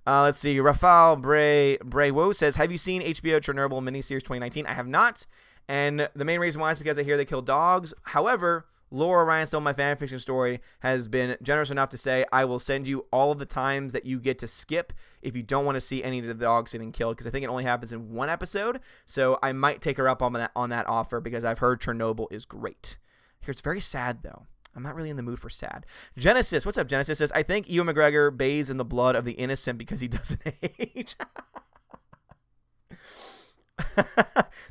Let's see. Rafael Brewo says, have you seen HBO Chernobyl miniseries 2019? I have not. And the main reason why is because I hear they kill dogs. However, Laura Rhinestone, my fanfiction story, has been generous enough to say, I will send you all of the times that you get to skip if you don't want to see any of the dogs getting killed, because I think it only happens in 1 episode. So I might take her up on that offer because I've heard Chernobyl is great. Here's very sad, though. I'm not really in the mood for sad. Genesis, what's up, Genesis? Says, I think Ewan McGregor bathes in the blood of the innocent because he doesn't age.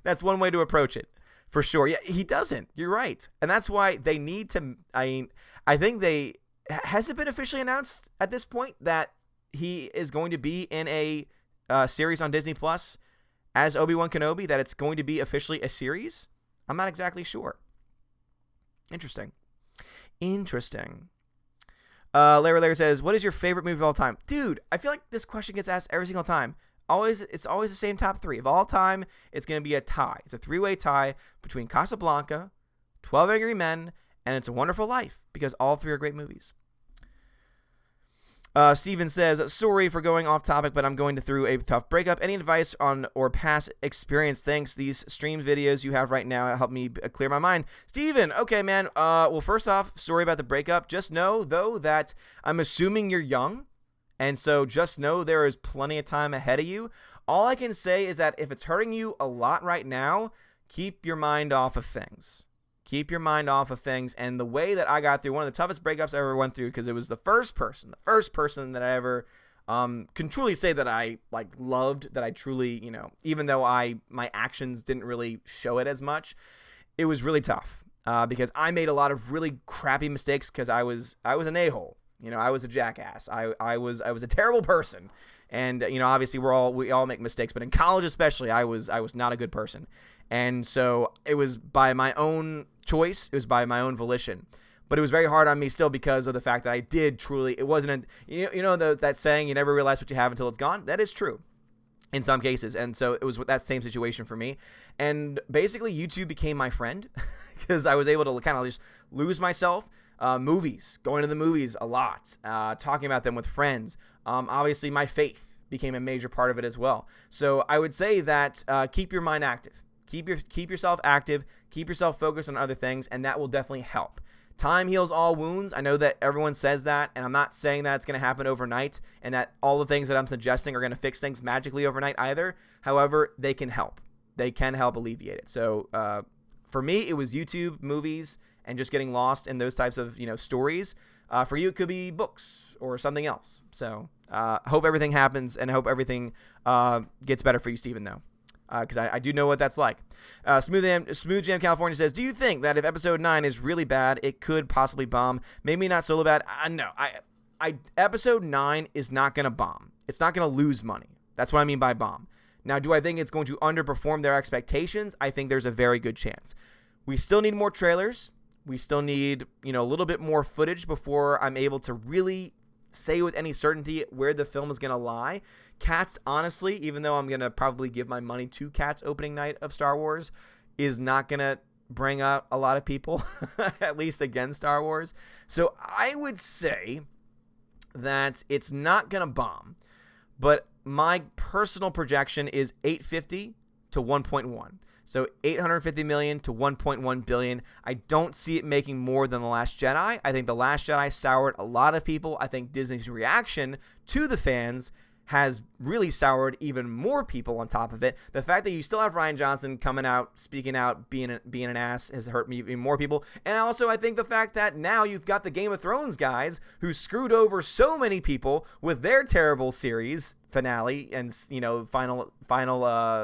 That's one way to approach it. For sure. Yeah, he doesn't. You're right. And that's why they need to, I think has it been officially announced at this point that he is going to be in a series on Disney Plus as Obi-Wan Kenobi, that it's going to be officially a series? I'm not exactly sure. Interesting. Larry says, what is your favorite movie of all time? Dude, I feel like this question gets asked every single time. It's always the same top 3. Of all time, it's going to be a tie. It's a 3-way tie between Casablanca, 12 Angry Men, and It's a Wonderful Life, because all 3 are great movies. Steven says, sorry for going off topic, but I'm going through a tough breakup. Any advice on or past experience? Thanks. These stream videos you have right now help me clear my mind. Steven, okay, man. Well, first off, sorry about the breakup. Just know, though, that I'm assuming you're young. And so just know there is plenty of time ahead of you. All I can say is that if it's hurting you a lot right now, keep your mind off of things. Keep your mind off of things. And the way that I got through one of the toughest breakups I ever went through, because it was the first person that I ever can truly say that I loved, that I truly, even though my actions didn't really show it as much, it was really tough because I made a lot of really crappy mistakes because I was an a-hole. I was a jackass. I was a terrible person. And, obviously we all make mistakes, but in college especially, I was not a good person. And so it was by my own choice. It was by my own volition. But it was very hard on me still because of the fact that I did truly, it wasn't, that saying, you never realize what you have until it's gone. That is true in some cases. And so it was that same situation for me. And basically YouTube became my friend because I was able to kind of just lose myself. Movies, going to the movies a lot, talking about them with friends. Obviously, my faith became a major part of it as well. So I would say that keep your mind active. Keep yourself active. Keep yourself focused on other things, and that will definitely help. Time heals all wounds. I know that everyone says that, and I'm not saying that it's going to happen overnight and that all the things that I'm suggesting are going to fix things magically overnight either. However, they can help. They can help alleviate it. So for me, it was YouTube, movies, and just getting lost in those types of, stories. For you, it could be books or something else. So hope everything happens, and I hope everything gets better for you, Steven, though. Because I do know what that's like. Smooth Jam California says, do you think that if episode 9 is really bad, it could possibly bomb? Maybe not so bad. No. Episode 9 is not going to bomb. It's not going to lose money. That's what I mean by bomb. Now, do I think it's going to underperform their expectations? I think there's a very good chance. We still need more trailers. We still need, a little bit more footage before I'm able to really say with any certainty where the film is going to lie. Cats, honestly, even though I'm going to probably give my money to Cats opening night of Star Wars, is not going to bring out a lot of people, at least against Star Wars. So I would say that it's not going to bomb, but my personal projection is 850 to 1.1. So 850 million to 1.1 billion. I don't see it making more than The Last Jedi. I think The Last Jedi soured a lot of people. I think Disney's reaction to the fans has really soured even more people on top of it. The fact that you still have Rian Johnson coming out, speaking out, being an ass has hurt me even more people. And also I think the fact that now you've got the Game of Thrones guys who screwed over so many people with their terrible series finale and, you know, final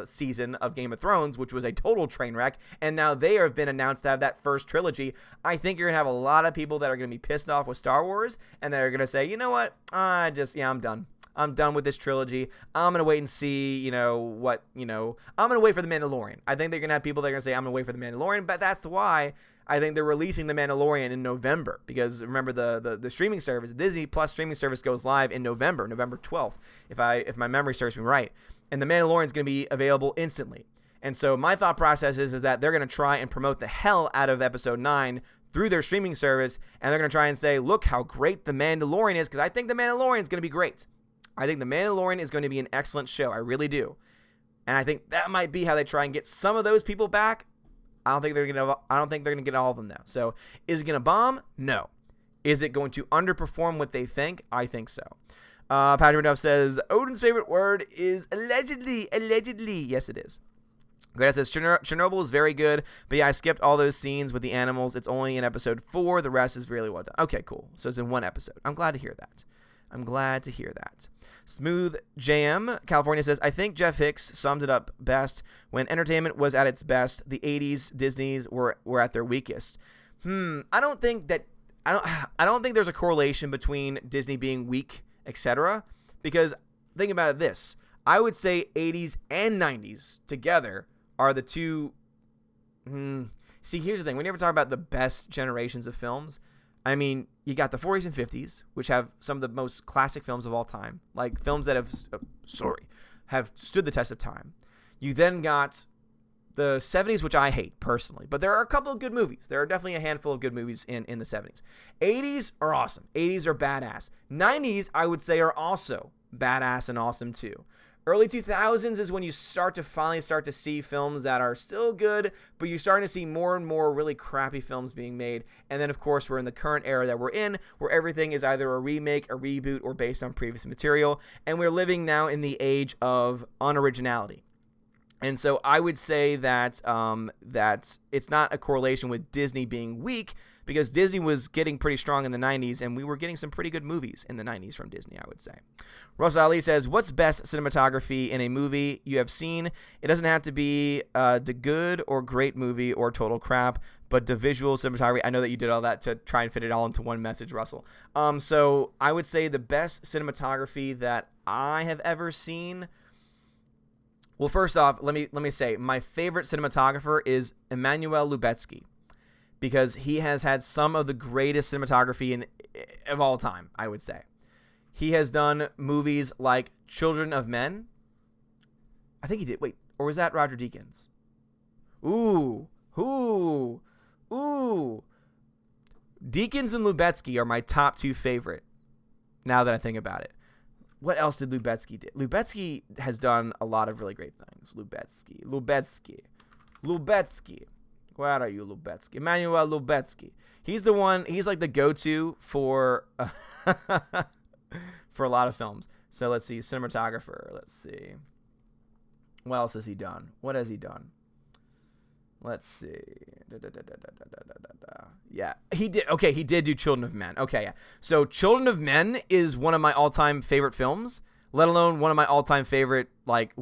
season of Game of Thrones, which was a total train wreck. And now they have been announced to have that first trilogy. I think you're going to have a lot of people that are going to be pissed off with Star Wars and they're going to say, you know what? I'm done. I'm done with this trilogy. I'm going to wait and see, I'm going to wait for The Mandalorian. I think they're going to have people that are going to say, I'm going to wait for The Mandalorian, but that's why I think they're releasing The Mandalorian in November, because remember the streaming service, the Disney Plus streaming service goes live in November 12th, if my memory serves me right. And The Mandalorian is going to be available instantly. And so my thought process is that they're going to try and promote the hell out of Episode 9 through their streaming service, and they're going to try and say, look how great The Mandalorian is, because I think The Mandalorian is going to be great. I think The Mandalorian is going to be an excellent show. I really do. And I think that might be how they try and get some of those people back. I don't think they're going to get all of them now. So is it going to bomb? No. Is it going to underperform what they think? I think so. Patrick Duff says, Odin's favorite word is allegedly. Allegedly. Yes, it is. Greta says, Chernobyl is very good, but yeah, I skipped all those scenes with the animals. It's only in episode 4. The rest is really well done. Okay, cool. So it's in one episode. I'm glad to hear that. Smooth JM California says, I think Jeff Hicks summed it up best. When entertainment was at its best, the 80s Disneys were at their weakest. I don't think there's a correlation between Disney being weak, etc. Because think about this. I would say 80s and 90s together are the two. See, here's the thing. We never talk about the best generations of films. I mean, you got the 40s and 50s, which have some of the most classic films of all time, like films that have stood the test of time. You then got the 70s, which I hate personally, but there are a couple of good movies. There are definitely a handful of good movies in the 70s. 80s are awesome. 80s are badass. 90s, I would say, are also badass and awesome too. Early 2000s is when you finally start to see films that are still good, but you're starting to see more and more really crappy films being made. And then, of course, we're in the current era that we're in, where everything is either a remake, a reboot, or based on previous material. And we're living now in the age of unoriginality. And so I would say that that it's not a correlation with Disney being weak, because Disney was getting pretty strong in the 90s, and we were getting some pretty good movies in the 90s from Disney, I would say. Russell Ali says, what's best cinematography in a movie you have seen? It doesn't have to be the good or great movie or total crap, but the visual cinematography. I know that you did all that to try and fit it all into one message, Russell. So I would say the best cinematography that I have ever seen. Well, first off, let me say my favorite cinematographer is Emmanuel Lubezki, because he has had some of the greatest cinematography of all time, I would say. He has done movies like Children of Men. I think he did. Wait, or was that Roger Deakins? Ooh. Deakins and Lubezki are my top two favorite, now that I think about it. What else did Lubezki do? Lubezki has done a lot of really great things. Lubezki. Where are you, Lubezki? Emmanuel Lubezki. He's the one. He's like the go-to for for a lot of films. So let's see, cinematographer. Let's see, what else has he done? Let's see. Yeah, he did. Okay, he did do Children of Men. Okay, yeah. So Children of Men is one of my all-time favorite films, let alone one of my all-time favorite, like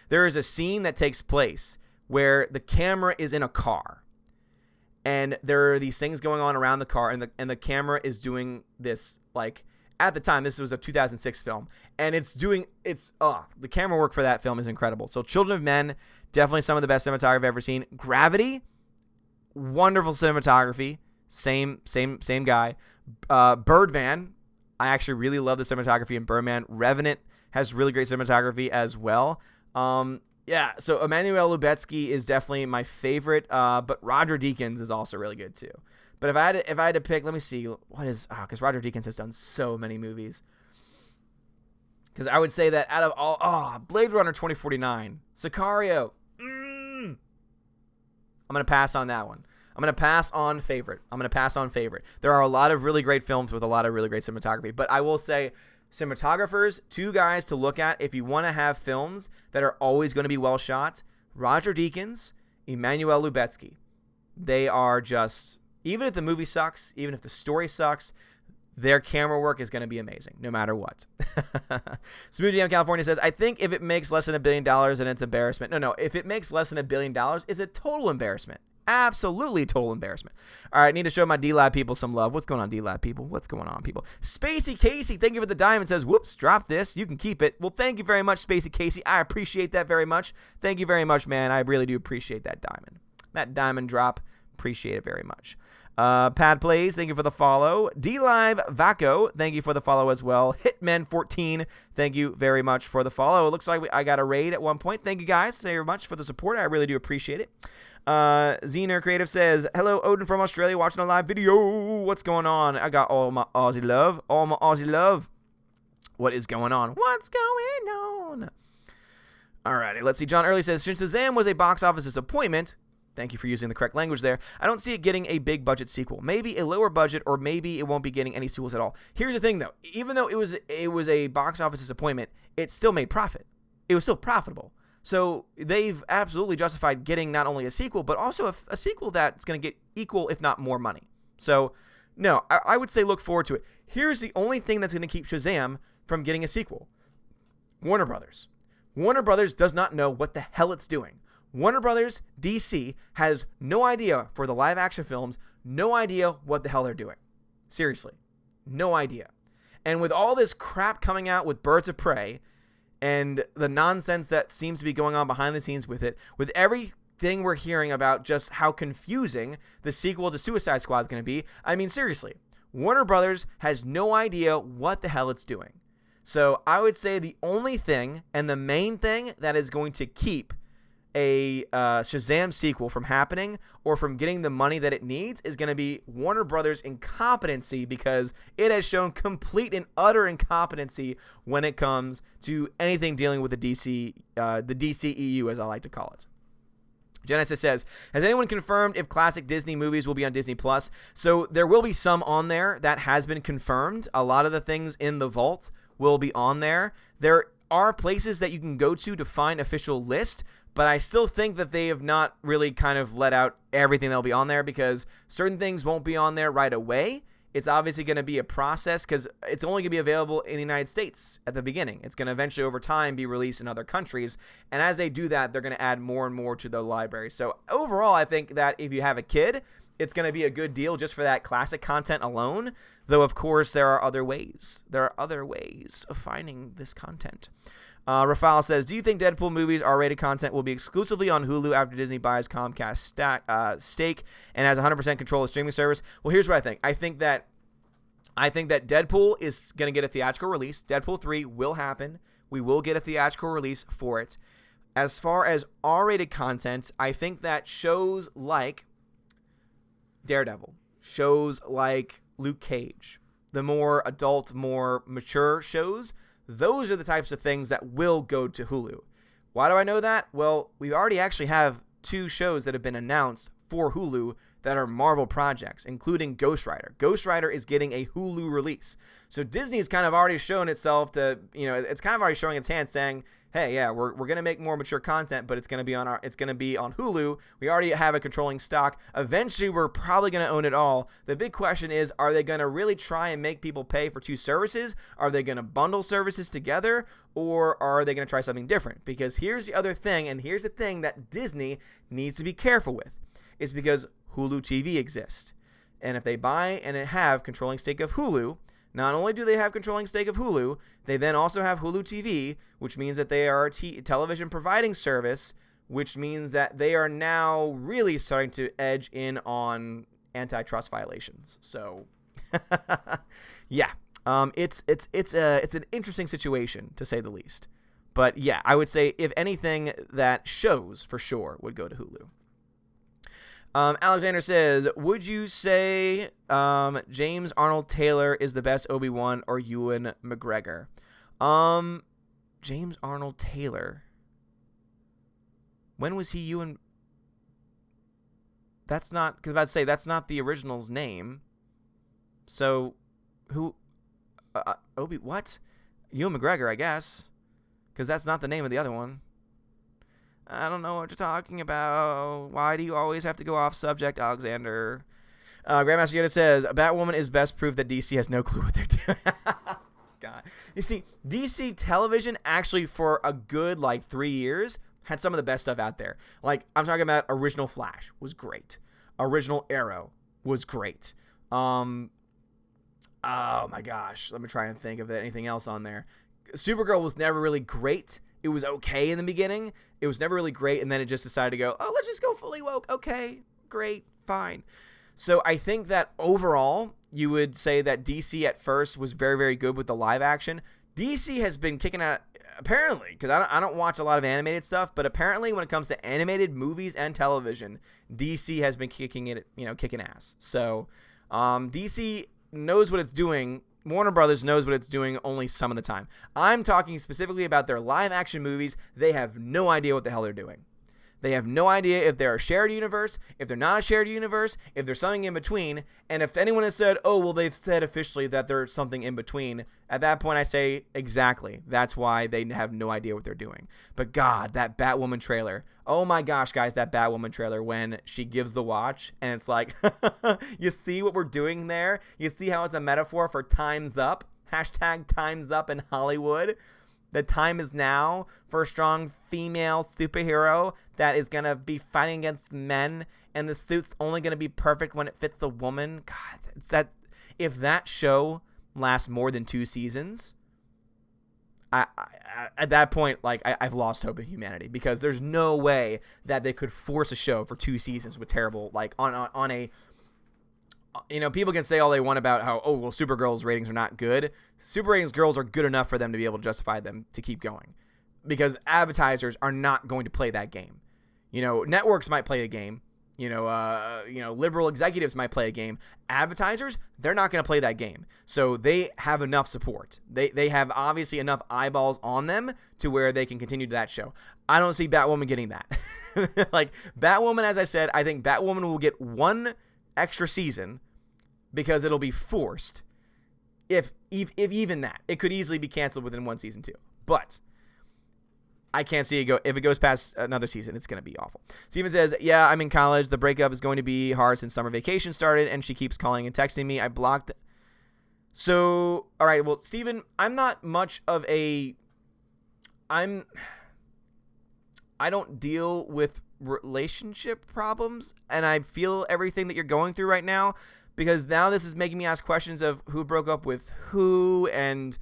there is a scene that takes place where the camera is in a car, and there are these things going on around the car, and the camera is doing this, like, at the time, this was a 2006 film, and the camera work for that film is incredible. So Children of Men, definitely some of the best cinematography I've ever seen. Gravity, wonderful cinematography, same guy. Birdman, I actually really love the cinematography in Birdman. Revenant has really great cinematography as well. Yeah, so Emmanuel Lubezki is definitely my favorite, but Roger Deakins is also really good too. But if I had to pick, let me see, what is, because Roger Deakins has done so many movies. Because I would say that out of all, Blade Runner 2049, Sicario, I'm going to pass on that one. I'm going to pass on favorite. There are a lot of really great films with a lot of really great cinematography, but I will say cinematographers, two guys to look at if you want to have films that are always going to be well shot, Roger Deakins, Emmanuel Lubezki. They are just, even if the movie sucks, even if the story sucks, their camera work is going to be amazing, no matter what. Smooth Jam California says, I think if it makes less than $1 billion, then it's embarrassment. No. If it makes less than $1 billion, it's a total embarrassment. Absolutely total embarrassment. All right, need to show my D-Lab people some love. What's going on, D-Lab people? What's going on, people? Spacey Casey, thank you for the diamond. Says, whoops, drop this. You can keep it. Well, thank you very much, Spacey Casey. I appreciate that very much. Thank you very much, man. I really do appreciate that diamond. That diamond drop. Appreciate it very much. Pad Plays, thank you for the follow. D-Live Vaco, thank you for the follow as well. Hitman14, thank you very much for the follow. It looks like I got a raid at one point. Thank you guys very much for the support. I really do appreciate it. Zener Creative says, hello, Odin from Australia, watching a live video. What's going on? I got all my Aussie love. What is going on? What's going on? Alrighty, let's see. John Early says, since Shazam was a box office disappointment, thank you for using the correct language there, I don't see it getting a big budget sequel. Maybe a lower budget, or maybe it won't be getting any sequels at all. Here's the thing, though. Even though it was a box office disappointment, it still made profit. It was still profitable. So they've absolutely justified getting not only a sequel, but also a sequel that's going to get equal, if not more money. So, no, I would say look forward to it. Here's the only thing that's going to keep Shazam from getting a sequel. Warner Brothers. Warner Brothers does not know what the hell it's doing. Warner Brothers, DC, has no idea for the live-action films, no idea what the hell they're doing. Seriously. No idea. And with all this crap coming out with Birds of Prey, and the nonsense that seems to be going on behind the scenes with it, with everything we're hearing about just how confusing the sequel to Suicide Squad is going to be, I mean, seriously, Warner Brothers has no idea what the hell it's doing. So I would say the only thing, and the main thing, that is going to keep a Shazam sequel from happening or from getting the money that it needs is going to be Warner Brothers' incompetency, because it has shown complete and utter incompetency when it comes to anything dealing with the DCEU, as I like to call it. Genesis says, has anyone confirmed if classic Disney movies will be on Disney Plus? So there will be some on there. That has been confirmed. A lot of the things in the vault will be on there. There are places that you can go to find official list, but I still think that they have not really kind of let out everything that'll be on there, because certain things won't be on there right away. It's obviously going to be a process, because it's only going to be available in the United States at the beginning. It's going to eventually, over time, be released in other countries. And as they do that, they're going to add more and more to the library. So overall, I think that if you have a kid, it's going to be a good deal just for that classic content alone. Though, of course, there are other ways. There are other ways of finding this content. Rafael says, do you think Deadpool movies R-rated content will be exclusively on Hulu after Disney buys Comcast stake and has 100% control of streaming service? Well, here's what I think. I think that Deadpool is going to get a theatrical release. Deadpool 3 will happen. We will get a theatrical release for it. As far as R-rated content, I think that shows like Daredevil, shows like Luke Cage, the more adult, more mature shows, those are the types of things that will go to Hulu. Why do I know that? Well, we already actually have 2 shows that have been announced for Hulu that are Marvel projects, including Ghost Rider. Ghost Rider is getting a Hulu release. So Disney's kind of already shown itself to, it's kind of already showing its hand saying, hey, yeah, we're going to make more mature content, but it's going to be on Hulu. We already have a controlling stock. Eventually, we're probably going to own it all. The big question is, are they going to really try and make people pay for 2 services? Are they going to bundle services together, or are they going to try something different? Because here's the other thing, and here's the thing that Disney needs to be careful with, is because Hulu TV exists. And if they buy and have controlling stake of Hulu, not only do they have controlling stake of Hulu, they then also have Hulu TV, which means that they are a television providing service, which means that they are now really starting to edge in on antitrust violations. So, yeah, it's an interesting situation, to say the least. But yeah, I would say if anything, that shows for sure would go to Hulu. Alexander says, would you say James Arnold Taylor is the best Obi-Wan or Ewan McGregor? James Arnold Taylor. When was he Ewan? That's not, because I was about to say, that's not the original's name. So, who? What? Ewan McGregor, I guess. Because that's not the name of the other one. I don't know what you're talking about. Why do you always have to go off subject, Alexander? Grandmaster Yoda says, Batwoman is best proof that DC has no clue what they're doing. God. You see, DC television actually for a good, 3 years had some of the best stuff out there. Like, I'm talking about original Flash was great. Original Arrow was great. Oh my gosh. Let me try and think of anything else on there. Supergirl was never really great. It was okay in the beginning. It was never really great, and then it just decided to go, let's just go fully woke. Okay, great, fine. So I think that overall, you would say that DC at first was very, very good with the live action. DC has been kicking out, apparently, because I don't watch a lot of animated stuff, but apparently when it comes to animated movies and television, DC has been kicking ass. So DC knows what it's doing. Warner Brothers knows what it's doing only some of the time. I'm talking specifically about their live action movies. They have no idea what the hell they're doing. They have no idea if they're a shared universe, if they're not a shared universe, if there's something in between. And if anyone has said, they've said officially that there's something in between, at that point I say, exactly. That's why they have no idea what they're doing. But God, that Batwoman trailer. Oh my gosh, guys, that Batwoman trailer when she gives the watch and it's like, you see what we're doing there? You see how it's a metaphor for time's up? Hashtag time's up in Hollywood. The time is now for a strong female superhero that is going to be fighting against men, and the suit's only going to be perfect when it fits a woman. God, if that show lasts more than 2 seasons, I at that point, I've lost hope in humanity, because there's no way that they could force a show for 2 seasons with terrible, on a, people can say all they want about how, Supergirl's ratings are not good. Super ratings girls are good enough for them to be able to justify them to keep going, because advertisers are not going to play that game. Networks might play a game. Liberal executives might play a game. Advertisers, they're not going to play that game. So they have enough support. They have obviously enough eyeballs on them to where they can continue to that show. I don't see Batwoman getting that. Batwoman, as I said, I think Batwoman will get 1 extra season because it'll be forced. If even that, it could easily be canceled within 1 season too. But I can't see it go. If it goes past another season, it's going to be awful. Steven says, yeah, I'm in college. The breakup is going to be hard since summer vacation started, and she keeps calling and texting me. I blocked. So, all right. Well, Steven, I'm not much of a. I don't deal with relationship problems, and I feel everything that you're going through right now, because now this is making me ask questions of who broke up with who, and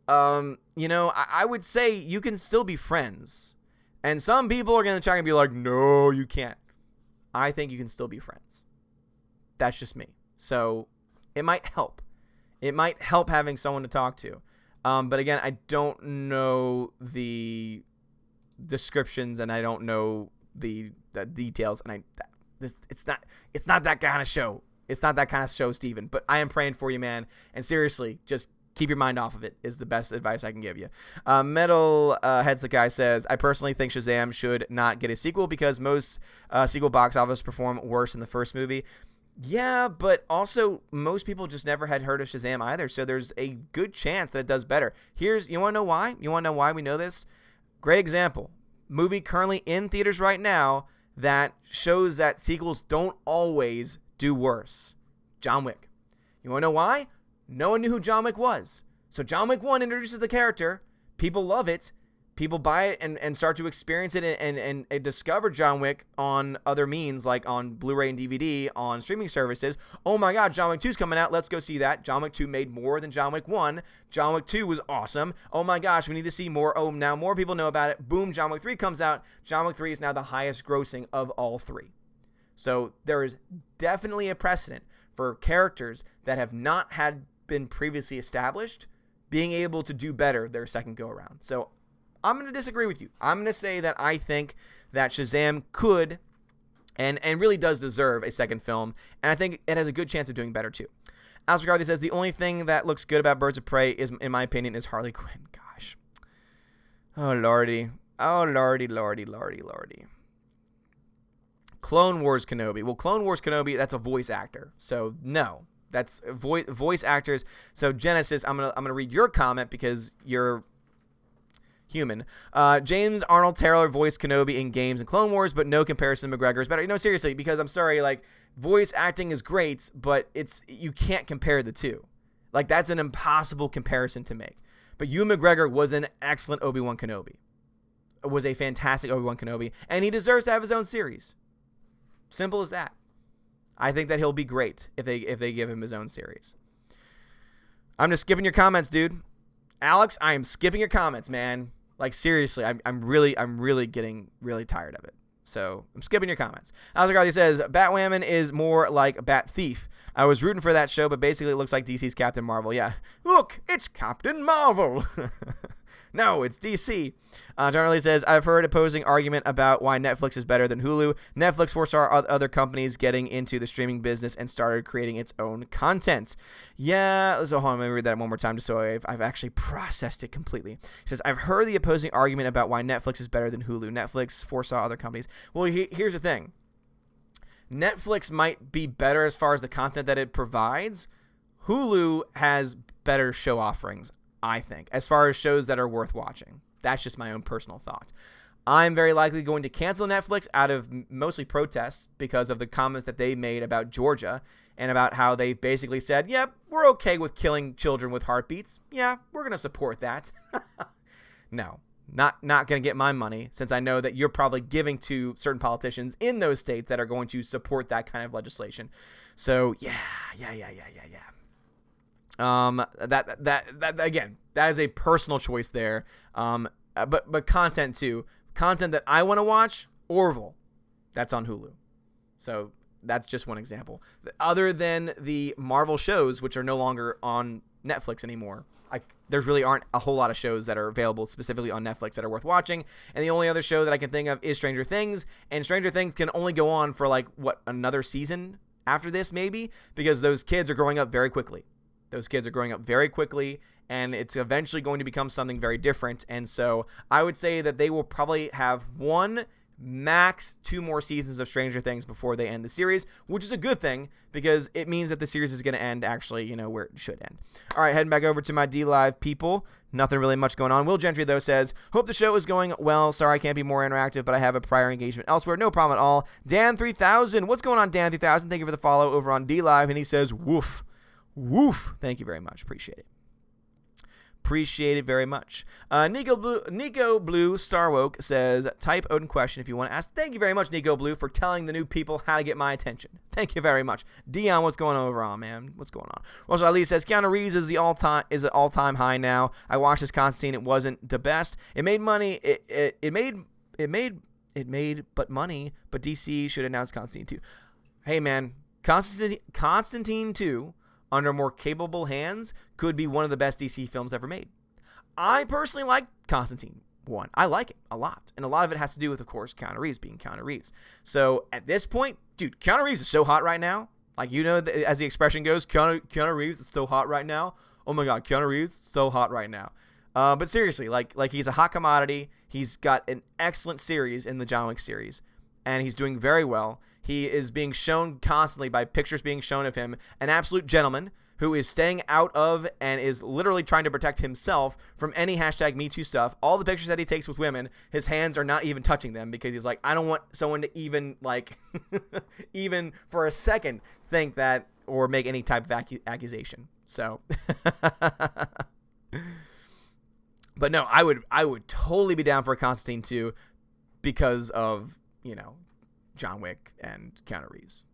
I would say you can still be friends, and some people are going to try and be like, no, you can't. I think you can still be friends. That's just me. So it might help. It might help having someone to talk to. But again, I don't know the descriptions, and I don't know the details, and it's not that kind of show. It's not that kind of show, Steven. But I am praying for you, man. And seriously, just keep your mind off of it is the best advice I can give you. Metal Heads the Guy says, I personally think Shazam should not get a sequel because most sequel box office perform worse than the first movie. Yeah, but also most people just never had heard of Shazam either, so there's a good chance that it does better. You want to know why? You want to know why we know this? Great example. Movie currently in theaters right now that shows that sequels don't always do worse. John Wick. You want to know why? No one knew who John Wick was. So John Wick 1 introduces the character. People love it. People buy it and start to experience it and discover John Wick on other means, like on Blu-ray and DVD, on streaming services. Oh my God, John Wick 2 is coming out. Let's go see that. John Wick 2 made more than John Wick 1. John Wick 2 was awesome. Oh my gosh, we need to see more. Oh, now more people know about it. Boom, John Wick 3 comes out. John Wick 3 is now the highest grossing of all 3. So there is definitely a precedent for characters that have not been previously established being able to do better their second go around. So I'm going to disagree with you. I'm going to say that I think that Shazam could and really does deserve a second film, and I think it has a good chance of doing better too. Asgard Garthy says the only thing that looks good about Birds of Prey is, in my opinion, is Harley Quinn. Gosh. Oh, lordy. Oh, lordy. Clone Wars Kenobi. Well, Clone Wars Kenobi, that's a voice actor. So, no. That's voice actors. So, Genesis, I'm gonna read your comment because you're human. James Arnold Taylor voiced Kenobi in games and Clone Wars, but no comparison to McGregor is better. No, seriously, because I'm sorry, like, voice acting is great, but you can't compare the two. Like, that's an impossible comparison to make. But Ewan McGregor was an excellent Obi-Wan Kenobi. Was a fantastic Obi-Wan Kenobi, and he deserves to have his own series. Simple as that. I think that he'll be great if they give him his own series. I'm just skipping your comments, dude. Alex, I am skipping your comments, man. Like, seriously, I'm really getting really tired of it. So I'm skipping your comments. Alex Garthy says Batwoman is more like Bat Thief. I was rooting for that show, but basically it looks like DC's Captain Marvel. Yeah, look, it's Captain Marvel. No, it's DC. Charlie says, I've heard opposing argument about why Netflix is better than Hulu. Netflix foresaw other companies getting into the streaming business and started creating its own content. Yeah, so hold on, let me read that one more time just so I've actually processed it completely. He says, I've heard the opposing argument about why Netflix is better than Hulu. Netflix foresaw other companies. Well, here's the thing. Netflix might be better as far as the content that it provides. Hulu has better show offerings, I think, as far as shows that are worth watching. That's just my own personal thoughts. I'm very likely going to cancel Netflix out of mostly protests because of the comments that they made about Georgia and about how they basically said, yep, we're okay with killing children with heartbeats. Yeah, we're going to support that. No, not going to get my money, since I know that you're probably giving to certain politicians in those states that are going to support that kind of legislation. So, yeah. That again, that is a personal choice there. But content too. Content that I want to watch, Orville. That's on Hulu. So that's just one example. Other than the Marvel shows, which are no longer on Netflix anymore, there really aren't a whole lot of shows that are available specifically on Netflix that are worth watching. And the only other show that I can think of is Stranger Things. And Stranger Things can only go on for another season after this, maybe, because those kids are growing up very quickly. And it's eventually going to become something very different. And so I would say that they will probably have one, max 2 more seasons of Stranger Things before they end the series, which is a good thing because it means that the series is going to end actually, where it should end. All right, heading back over to my D-Live people. Nothing really much going on. Will Gentry, though, says, hope the show is going well. Sorry I can't be more interactive, but I have a prior engagement elsewhere. No problem at all. Dan3000, what's going on, Dan3000? Thank you for the follow over on D-Live. And he says, woof. Woof. Thank you very much. Appreciate it. Very much. Nico Blue Starwoke says, type Odin question if you want to ask. Thank you very much, Nico Blue, for telling the new people how to get my attention. Thank you very much. Dion, what's going on over on, man? What's going on? Russell Ali says, Keanu Reeves is an all-time high now. I watched his Constantine. It wasn't the best. It made money. It made but money, but DC should announce Constantine 2. Hey, man, Constantine 2, under more capable hands, could be one of the best DC films ever made. I personally like Constantine 1. I like it a lot. And a lot of it has to do with, of course, Keanu Reeves being Keanu Reeves. So at this point, dude, Keanu Reeves is so hot right now. Like, as the expression goes, Keanu Reeves is so hot right now. Oh my God, Keanu Reeves is so hot right now. But seriously, like he's a hot commodity. He's got an excellent series in the John Wick series. And he's doing very well. He is being shown constantly by pictures being shown of him, an absolute gentleman who is staying out of and is literally trying to protect himself from any #MeToo stuff. All the pictures that he takes with women, his hands are not even touching them because he's like, I don't want someone to even even for a second think that or make any type of accusation. So, but no, I would totally be down for a Constantine 2 because of, John Wick and Keanu Reeves.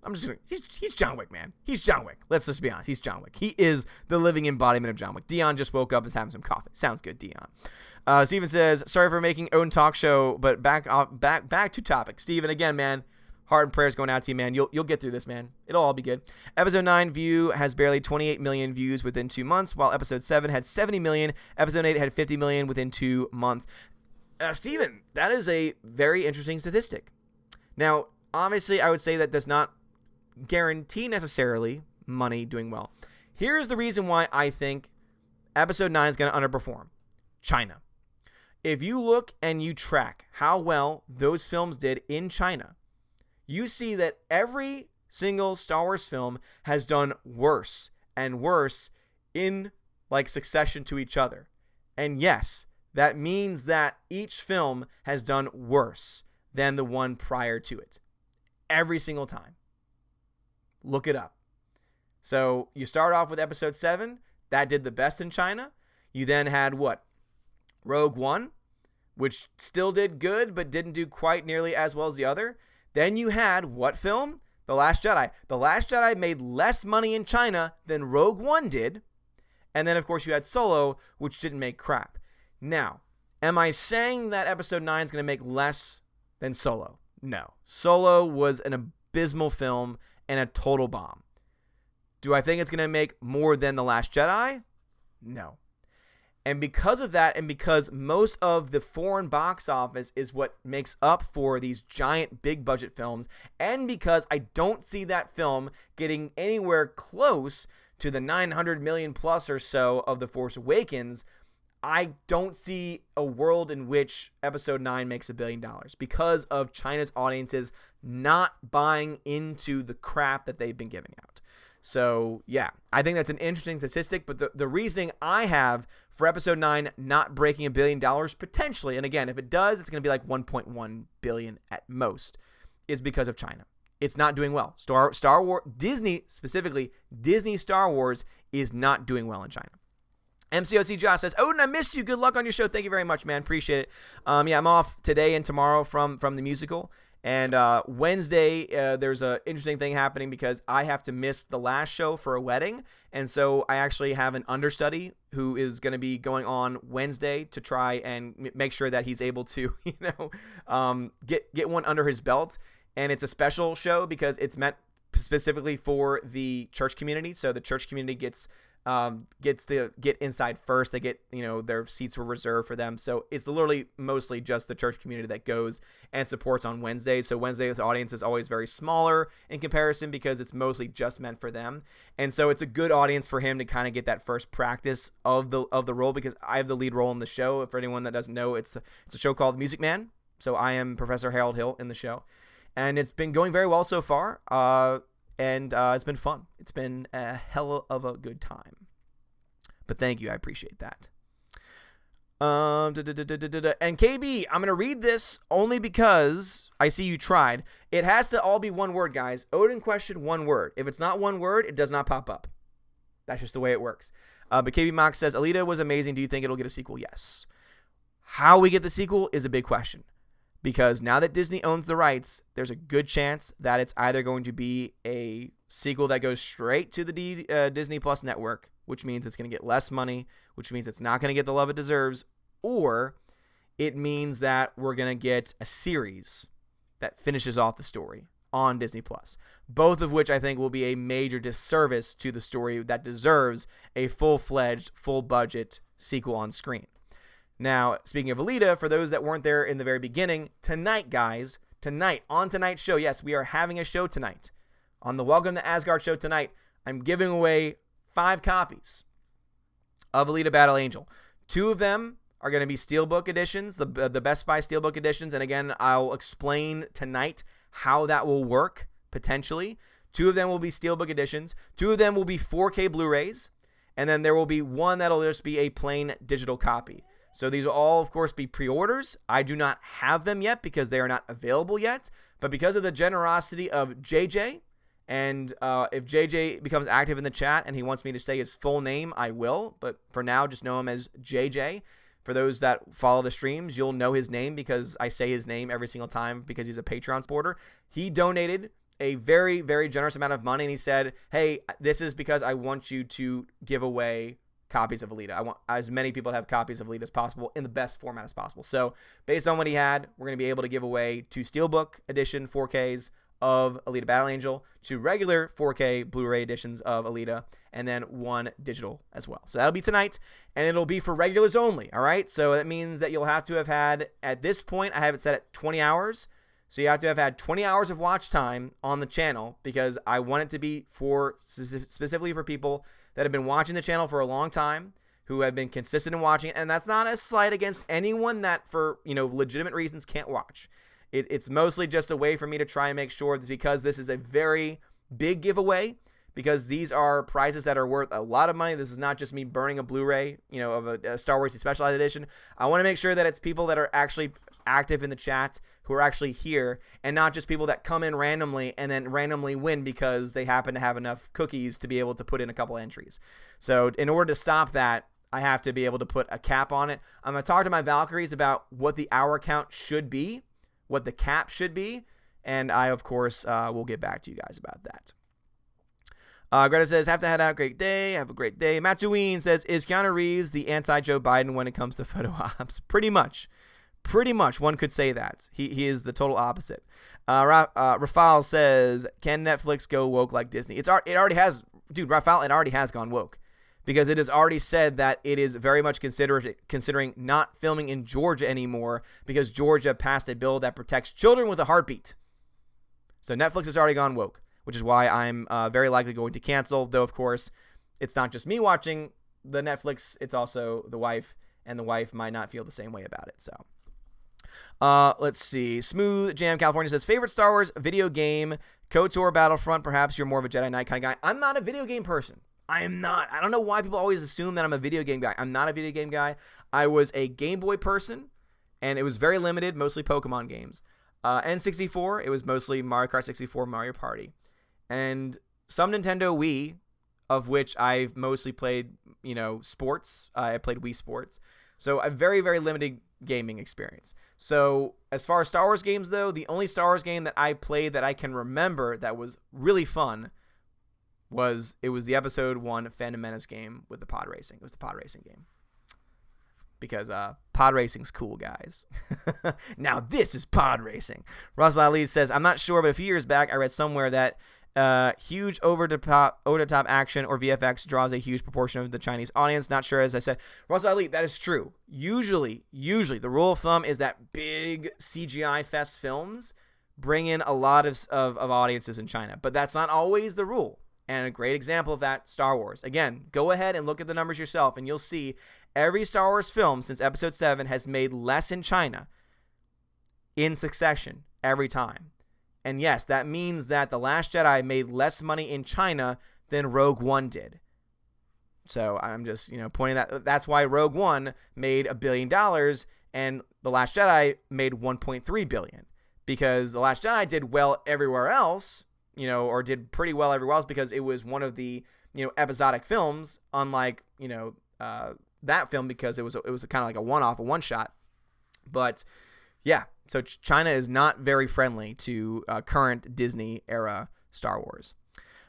He's John Wick, man. He's John Wick. Let's just be honest. He's John Wick. He is the living embodiment of John Wick. Dion just woke up and is having some coffee. Sounds good, Dion. Steven says, sorry for making own talk show, but back to topic. Steven, again, man, heart and prayers going out to you, man. You'll get through this, man. It'll all be good. Episode 9 view has barely 28 million views within 2 months, while episode 7 had 70 million. Episode 8 had 50 million within 2 months. Steven, that is a very interesting statistic. Now, obviously, I would say that does not guarantee necessarily money doing well. Here's the reason why I think episode 9 is going to underperform. China. If you look and you track how well those films did in China, you see that every single Star Wars film has done worse and worse in like succession to each other. And yes, that means that each film has done worse than the one prior to it. Every single time. Look it up. So you start off with episode 7. That did the best in China. You then had what? Rogue One, which still did good, but didn't do quite nearly as well as the other. Then you had what film? The Last Jedi. The Last Jedi made less money in China than Rogue One did. And then, of course, you had Solo, which didn't make crap. Now, am I saying that episode 9 is going to make less than Solo? No. Solo was an abysmal film and a total bomb. Do I think it's going to make more than The Last Jedi? No. And because of that, and because most of the foreign box office is what makes up for these giant big budget films, and because I don't see that film getting anywhere close to the 900 million plus or so of The Force Awakens, I don't see a world in which episode 9 makes $1 billion because of China's audiences not buying into the crap that they've been giving out. So, yeah, I think that's an interesting statistic, but the reasoning I have for episode 9 not breaking $1 billion potentially, and again, if it does, it's going to be like 1.1 billion at most, is because of China. It's not doing well. Star Wars, Disney specifically, Disney Star Wars is not doing well in China. MCOC Josh says, Odin, I missed you. Good luck on your show. Thank you very much, man. Appreciate it. Yeah, I'm off today and tomorrow from the musical. And Wednesday, there's an interesting thing happening because I have to miss the last show for a wedding. And so I actually have an understudy who is going to be going on Wednesday to try and make sure that he's able to, get one under his belt. And it's a special show because it's meant specifically for the church community. So the church community gets to get inside first. They get, their seats were reserved for them. So it's literally mostly just the church community that goes and supports on Wednesdays. So Wednesday's audience is always very smaller in comparison because it's mostly just meant for them. And so it's a good audience for him to kind of get that first practice of the role because I have the lead role in the show. For anyone that doesn't know, it's a show called Music Man. So I am Professor Harold Hill in the show. And it's been going very well so far. And it's been fun. It's been a hell of a good time. But thank you. I appreciate that. And KB, I'm going to read this only because I see you tried. It has to all be one word, guys. Odin question, one word. If it's not one word, it does not pop up. That's just the way it works. But KB Mox says, Alita was amazing. Do you think it'll get a sequel? Yes. How we get the sequel is a big question. Because now that Disney owns the rights, there's a good chance that it's either going to be a sequel that goes straight to the Disney Plus network, which means it's going to get less money, which means it's not going to get the love it deserves, or it means that we're going to get a series that finishes off the story on Disney Plus. Both of which I think will be a major disservice to the story that deserves a full-fledged, full-budget sequel on screen. Now, speaking of Alita, for those that weren't there in the very beginning, tonight, guys, on tonight's show, yes, we are having a show tonight. On the Welcome to Asgard show tonight, I'm giving away 5 copies of Alita Battle Angel. 2 of them are going to be Steelbook editions, the Best Buy Steelbook editions, and again, I'll explain tonight how that will work, potentially. 2 of them will be Steelbook editions. 2 of them will be 4K Blu-rays, and then there will be one that'll just be a plain digital copy. So these will all, of course, be pre-orders. I do not have them yet because they are not available yet. But because of the generosity of JJ, and if JJ becomes active in the chat and he wants me to say his full name, I will. But for now, just know him as JJ. For those that follow the streams, you'll know his name because I say his name every single time because he's a Patreon supporter. He donated a very, very generous amount of money, and he said, hey, this is because I want you to give away copies of Alita. I want as many people to have copies of Alita as possible in the best format as possible. So based on what he had, we're going to be able to give away 2 Steelbook edition 4Ks of Alita Battle Angel, 2 regular 4K Blu-ray editions of Alita, and then 1 digital as well. So that'll be tonight, and it'll be for regulars only, all right? So that means that you'll have to have had, at this point, I have it set at 20 hours. So you have to have had 20 hours of watch time on the channel, because I want it to be for specifically for people that have been watching the channel for a long time, who have been consistent in watching it. And that's not a slight against anyone that for, legitimate reasons can't watch. It's mostly just a way for me to try and make sure that, because this is a very big giveaway, because these are prizes that are worth a lot of money. This is not just me burning a Blu-ray, of a Star Wars Specialized Edition. I want to make sure that it's people that are actually active in the chat, who are actually here, and not just people that come in randomly and then randomly win because they happen to have enough cookies to be able to put in a couple entries. So in order to stop that, I have to be able to put a cap on it. I'm going to talk to my Valkyries about what the hour count should be, what the cap should be, and I, of course, will get back to you guys about that. Greta says, have to head out. Great day. Have a great day. Matsuine says, is Keanu Reeves the anti-Joe Biden when it comes to photo ops? Pretty much. One could say that. He is the total opposite. Rafal says, can Netflix go woke like Disney? It already has. Dude, Rafal, it already has gone woke. Because it has already said that it is very much considering not filming in Georgia anymore, because Georgia passed a bill that protects children with a heartbeat. So Netflix has already gone woke, which is why I'm very likely going to cancel. Though, of course, it's not just me watching the Netflix. It's also the wife, and the wife might not feel the same way about it. So let's see. Smooth Jam California says, favorite Star Wars video game, KOTOR, Battlefront. Perhaps you're more of a Jedi Knight kind of guy. I'm not a video game person. I am not. I don't know why people always assume that I'm a video game guy. I'm not a video game guy. I was a Game Boy person, and it was very limited, mostly Pokemon games. N64, it was mostly Mario Kart 64, Mario Party. And some Nintendo Wii, of which I've mostly played, sports. I played Wii Sports. So a very, very limited gaming experience. So as far as Star Wars games, though, the only Star Wars game that I played that I can remember that was really fun was the episode 1 Phantom Menace game with the pod racing. It was the pod racing game. Because pod racing's cool, guys. Now this is pod racing. Russell Ali says, I'm not sure, but a few years back I read somewhere that huge over-the-top action or VFX draws a huge proportion of the Chinese audience. Not sure, as I said. Russell Ali, that is true. Usually, the rule of thumb is that big CGI fest films bring in a lot of audiences in China. But that's not always the rule. And a great example of that, Star Wars. Again, go ahead and look at the numbers yourself, and you'll see every Star Wars film since Episode 7 has made less in China in succession every time. And yes, that means that The Last Jedi made less money in China than Rogue One did. So I'm just, pointing that's why Rogue One made $1 billion and The Last Jedi made $1.3 billion. Because The Last Jedi did well everywhere else, or did pretty well everywhere else, because it was one of the, episodic films, unlike, that film, because it was kind of like a one-off, a one-shot. But yeah, so China is not very friendly to current Disney era Star Wars.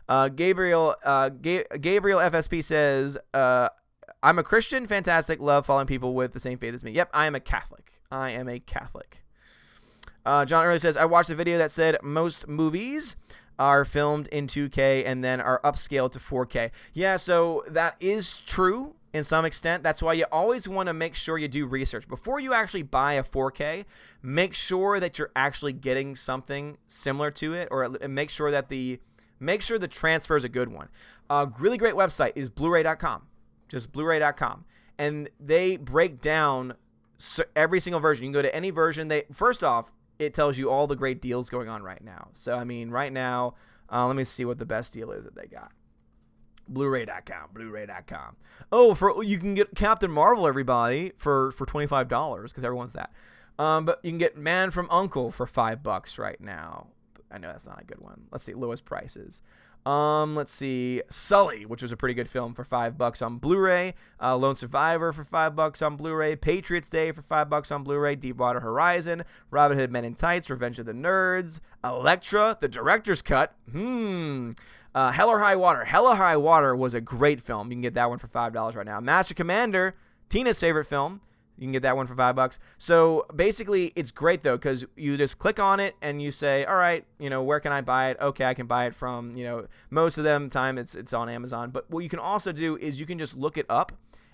Gabriel FSP says, I'm a Christian, fantastic, love following people with the same faith as me. Yep, I am a Catholic. John Early says, I watched a video that said most movies are filmed in 2K and then are upscaled to 4K. Yeah, so that is true in some extent. That's why you always want to make sure you do research. Before you actually buy a 4K, make sure that you're actually getting something similar to it, or make sure the transfer is a good one. A really great website is Blu-ray.com. Just Blu-ray.com. And they break down every single version. You can go to any version. First off, it tells you all the great deals going on right now. So, I mean, right now, let me see what the best deal is that they got. Blu-ray.com. Oh, you can get Captain Marvel, everybody, for $25, because everyone's that. But you can get Man from U.N.C.L.E. for $5 right now. I know that's not a good one. Let's see, lowest prices. Let's see, Sully, which was a pretty good film, for $5 on Blu-ray. Lone Survivor for $5 on Blu-ray. Patriots Day for $5 on Blu-ray. Deepwater Horizon. Robin Hood Men in Tights. Revenge of the Nerds. Elektra, the director's cut. Hell or High Water. Hell or High Water was a great film. You can get that one for $5 right now. Master Commander, Tina's favorite film. You can get that one for $5. So basically, it's great though, because you just click on it and you say, all right, where can I buy it? Okay, I can buy it from, most of them time it's on Amazon. But what you can also do is you can just look it up,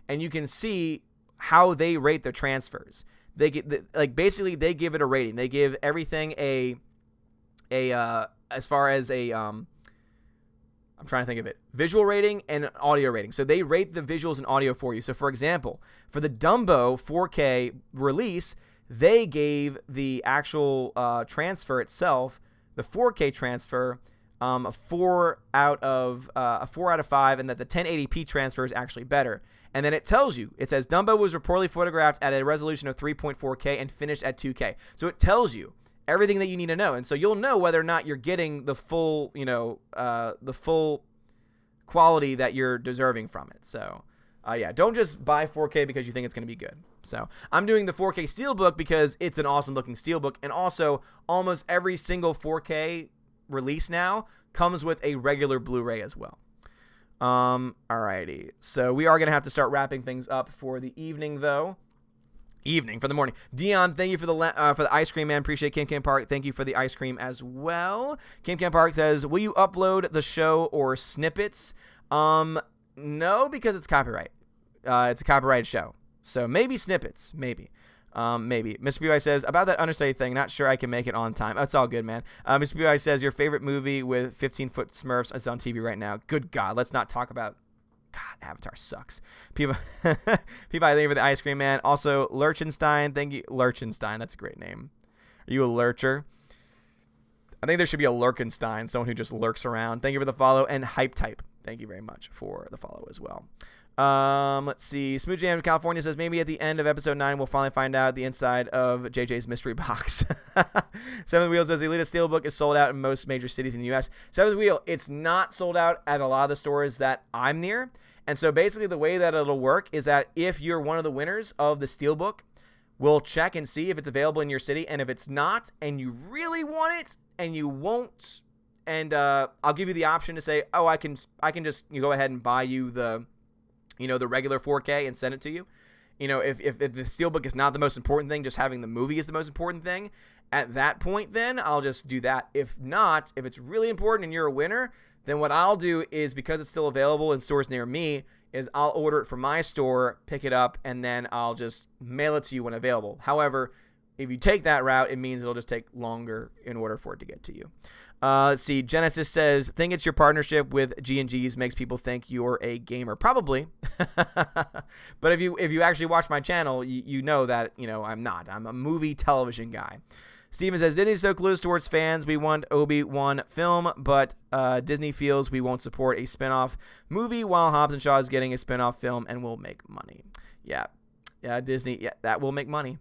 and you can see how they rate their transfers. They get basically they give it a rating. They give everything a as far as a I'm trying to think of it. Visual rating and audio rating. So they rate the visuals and audio for you. So for example, for the Dumbo 4K release, they gave the actual transfer itself, the 4K transfer, a 4 out of 5, and that the 1080p transfer is actually better. And then it tells you, it says Dumbo was reportedly photographed at a resolution of 3.4K and finished at 2K. So it tells you everything that you need to know. And so you'll know whether or not you're getting the full, the full quality that you're deserving from it. So, yeah, don't just buy 4K because you think it's going to be good. So I'm doing the 4K Steelbook because it's an awesome looking Steelbook. And also almost every single 4K release now comes with a regular Blu-ray as well. Alrighty. So we are going to have to start wrapping things up for the evening though. For the morning. Dion, thank you for the ice cream, man. Appreciate Kim Park. Thank you for the ice cream as well. Kim Park says, will you upload the show or snippets? No, because it's copyright. It's a copyrighted show. So maybe snippets. Maybe. Mr. BY says, about that understudy thing, not sure I can make it on time. That's all good, man. Mr. BY says, your favorite movie with 15-foot Smurfs is on TV right now. Good God, let's not talk about... God, Avatar sucks. People, thank you for the ice cream, man. Also, Lurchenstein, thank you. Lurchenstein, that's a great name. Are you a lurcher? I think there should be a Lurkenstein, someone who just lurks around. Thank you for the follow. And Hype Type, thank you very much for the follow as well. Let's see. Smooth Jam California says, maybe at the end of episode 9, we'll finally find out the inside of JJ's mystery box. Seventh Wheel says, the Elita Steelbook is sold out in most major cities in the U.S. Seventh Wheel, it's not sold out at a lot of the stores that I'm near. And so basically the way that it'll work is that if you're one of the winners of the Steelbook, we'll check and see if it's available in your city. And if it's not, and you really want it, and you won't, and I'll give you the option to say, oh, I can just go ahead and buy you the regular 4K and send it to you. If the Steelbook is not the most important thing, just having the movie is the most important thing, at that point, then I'll just do that. If not, if it's really important and you're a winner, then what I'll do is, because it's still available in stores near me, is I'll order it from my store, pick it up, and then I'll just mail it to you when available. However, if you take that route, it means it'll just take longer in order for it to get to you. Let's see. Genesis says, think it's your partnership with G&Gs makes people think you're a gamer. Probably. But if you actually watch my channel, you know that, I'm not. I'm a movie television guy. Steven says, Disney's so clueless towards fans. We want Obi-Wan film, but Disney feels we won't support a spinoff movie while Hobbs & Shaw is getting a spinoff film and will make money. Yeah, Disney, yeah, that will make money.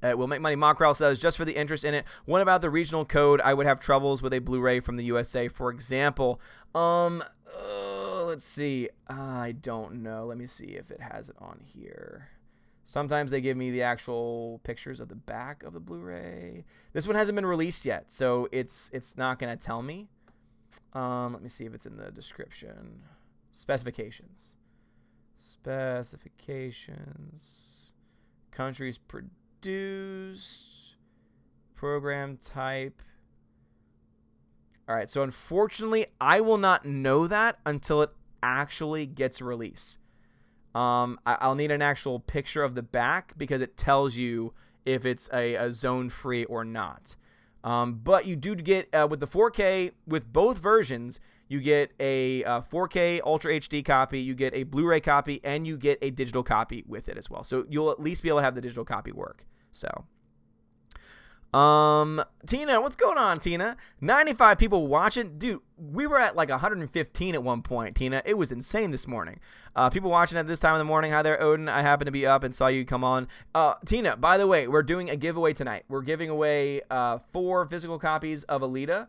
It will make money. Mockrell says, just for the interest in it, what about the regional code? I would have troubles with a Blu-ray from the USA, for example. Let's see. I don't know. Let me see if it has it on here. Sometimes they give me the actual pictures of the back of the Blu-ray. This one hasn't been released yet, so it's not going to tell me. Let me see if it's in the description. Specifications. Countries produced. Program type. All right, so unfortunately, I will not know that until it actually gets released. I'll need an actual picture of the back because it tells you if it's a zone free or not. But you do get, with the 4K, with both versions, you get a 4K Ultra HD copy, you get a Blu-ray copy, and you get a digital copy with it as well. So you'll at least be able to have the digital copy work. So, Tina, what's going on, Tina? 95 people watching. Dude, we were at like 115 at one point, Tina. It was insane this morning. People watching at this time in the morning. Hi there, Odin. I happened to be up and saw you come on. Tina, by the way, we're doing a giveaway tonight. We're giving away 4 physical copies of Alita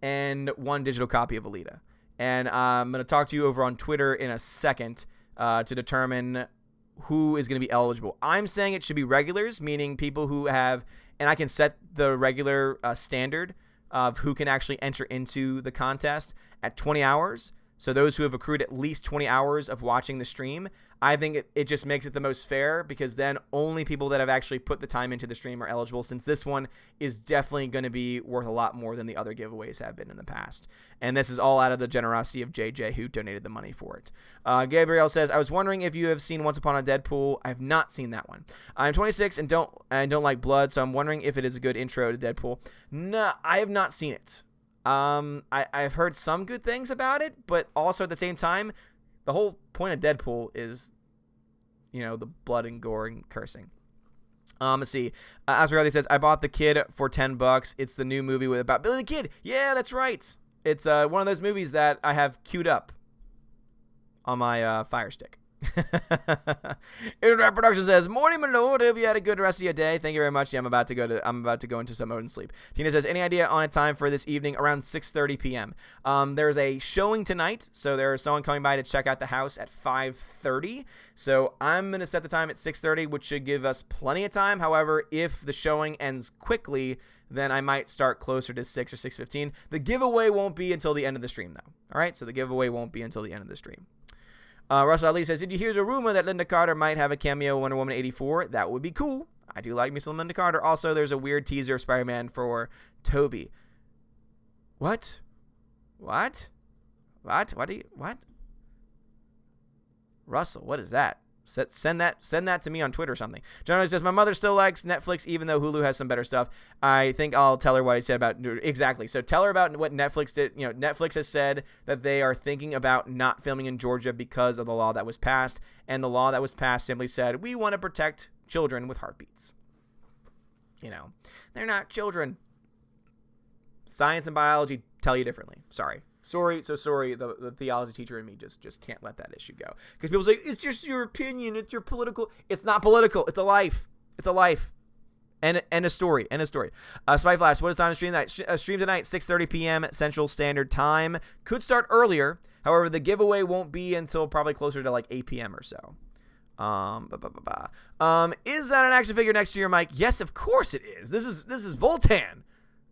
and 1 digital copy of Alita. And I'm going to talk to you over on Twitter in a second to determine who is going to be eligible. I'm saying it should be regulars, meaning people who have, and I can set the regular standard of who can actually enter into the contest at 20 hours. So those who have accrued at least 20 hours of watching the stream, I think it just makes it the most fair, because then only people that have actually put the time into the stream are eligible, since this one is definitely going to be worth a lot more than the other giveaways have been in the past. And this is all out of the generosity of JJ, who donated the money for it. Gabriel says, I was wondering if you have seen Once Upon a Deadpool. I have not seen that one. I'm 26 and don't like blood, so I'm wondering if it is a good intro to Deadpool. No, I have not seen it. I've heard some good things about it, but also at the same time, the whole point of Deadpool is, the blood and gore and cursing. Let's see. Asgard says, I bought The Kid for $10. It's the new movie about Billy the Kid. Yeah, that's right. It's one of those movies that I have queued up on my Fire Stick. Internet Production says, morning, my lord. Hope you had a good rest of your day. Thank you very much. Yeah, I'm about to go into some Odin sleep. Tina says, any idea on a time for this evening? Around 6:30 p.m. There's a showing tonight, so there's someone coming by to check out the house at 5:30. So I'm gonna set the time at 6:30, which should give us plenty of time. However, if the showing ends quickly, then I might start closer to 6 or 6:15. The giveaway won't be until the end of the stream, though. All right, so the giveaway won't be until the end of the stream. Russell Ali says, did you hear the rumor that Linda Carter might have a cameo in Wonder Woman 84? That would be cool. I do like me some Linda Carter. Also, there's a weird teaser of Spider-Man for Toby. What? Russell, what is that? Send that to me on Twitter or something. John says, my mother still likes Netflix, even though Hulu has some better stuff. I think I'll tell her what he said about, exactly. So tell her about what Netflix did. Netflix has said that they are thinking about not filming in Georgia because of the law that was passed. And the law that was passed simply said, we want to protect children with heartbeats. They're not children. Science and biology tell you differently. Sorry. The theology teacher in me just can't let that issue go. Because people say, it's just your opinion, it's your political. It's not political. It's a life. And a story. Spy Flash, what is time to stream tonight? Stream tonight, 6:30 p.m. Central Standard Time. Could start earlier. However, the giveaway won't be until probably closer to like 8 p.m. or so. Is that an action figure next to your mic? Yes, of course it is. This is Voltan.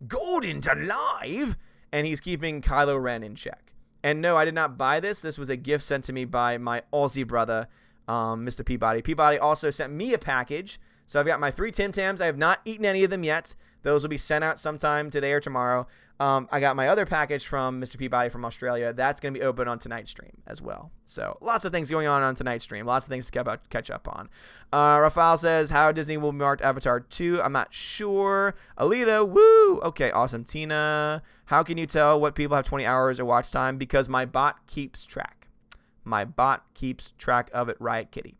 Golden to live. And he's keeping Kylo Ren in check. And no, I did not buy this. This was a gift sent to me by my Aussie brother, Mr. Peabody. Peabody also sent me a package. So I've got my 3 Tim Tams. I have not eaten any of them yet. Those will be sent out sometime today or tomorrow. I got my other package from Mr. Peabody from Australia. That's going to be open on tonight's stream as well. So lots of things going on tonight's stream. Lots of things to catch up on. Rafael says, how Disney will mark Avatar 2. I'm not sure. Alita, woo! Okay, awesome. Tina, how can you tell what people have 20 hours of watch time? Because my bot keeps track. My bot keeps track of it, Riot Kitty.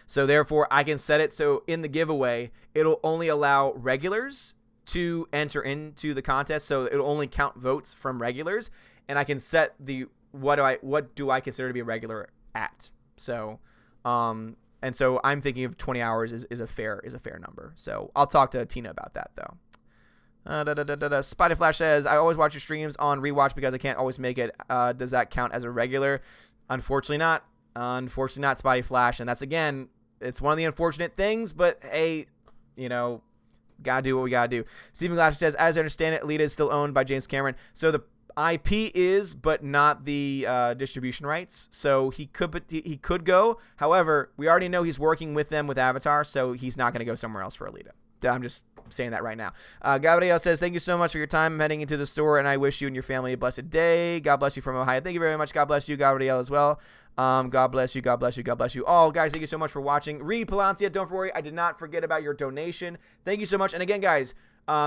So therefore, I can set it so in the giveaway, it'll only allow regulars to enter into the contest. So it'll only count votes from regulars, and I can set the what do I consider to be a regular at. So and so I'm thinking of 20 hours is a fair number. So I'll talk to Tina about that though. Spotty Flash says, I always watch your streams on rewatch because I can't always make it. Does that count as a regular? Unfortunately not. Unfortunately not, Spotty Flash. And that's, again, it's one of the unfortunate things, but hey, gotta do what we gotta do. Stephen Glass says, as I understand it, Alita is still owned by James Cameron. So the IP is, but not the distribution rights. So he could go. However, we already know he's working with them with Avatar, so he's not going to go somewhere else for Alita. I'm just saying that right now. Gabriel says, thank you so much for your time. I'm heading into the store, and I wish you and your family a blessed day. God bless you from Ohio. Thank you very much. God bless you, Gabriel, as well. God bless you. God bless you. God bless you all. Guys, thank you so much for watching. Reed Palancia, don't worry. I did not forget about your donation. Thank you so much. And again, guys,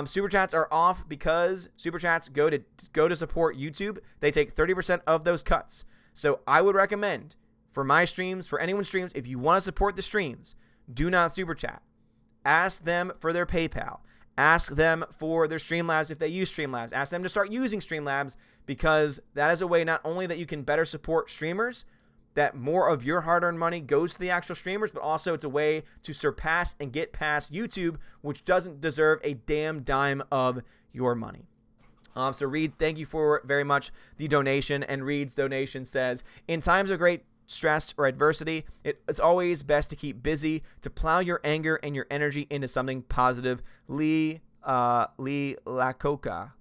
Super Chats are off because Super Chats go to support YouTube. They take 30% of those cuts. So I would recommend for my streams, for anyone's streams, if you want to support the streams, do not Super Chat. Ask them for their PayPal. Ask them for their Streamlabs if they use Streamlabs. Ask them to start using Streamlabs, because that is a way not only that you can better support streamers, that more of your hard-earned money goes to the actual streamers, but also it's a way to surpass and get past YouTube, which doesn't deserve a damn dime of your money. So Reed, thank you for very much the donation. And Reed's donation says, in times of great stress or adversity, it's always best to keep busy, to plow your anger and your energy into something positive. Lee, Lee Lacoca,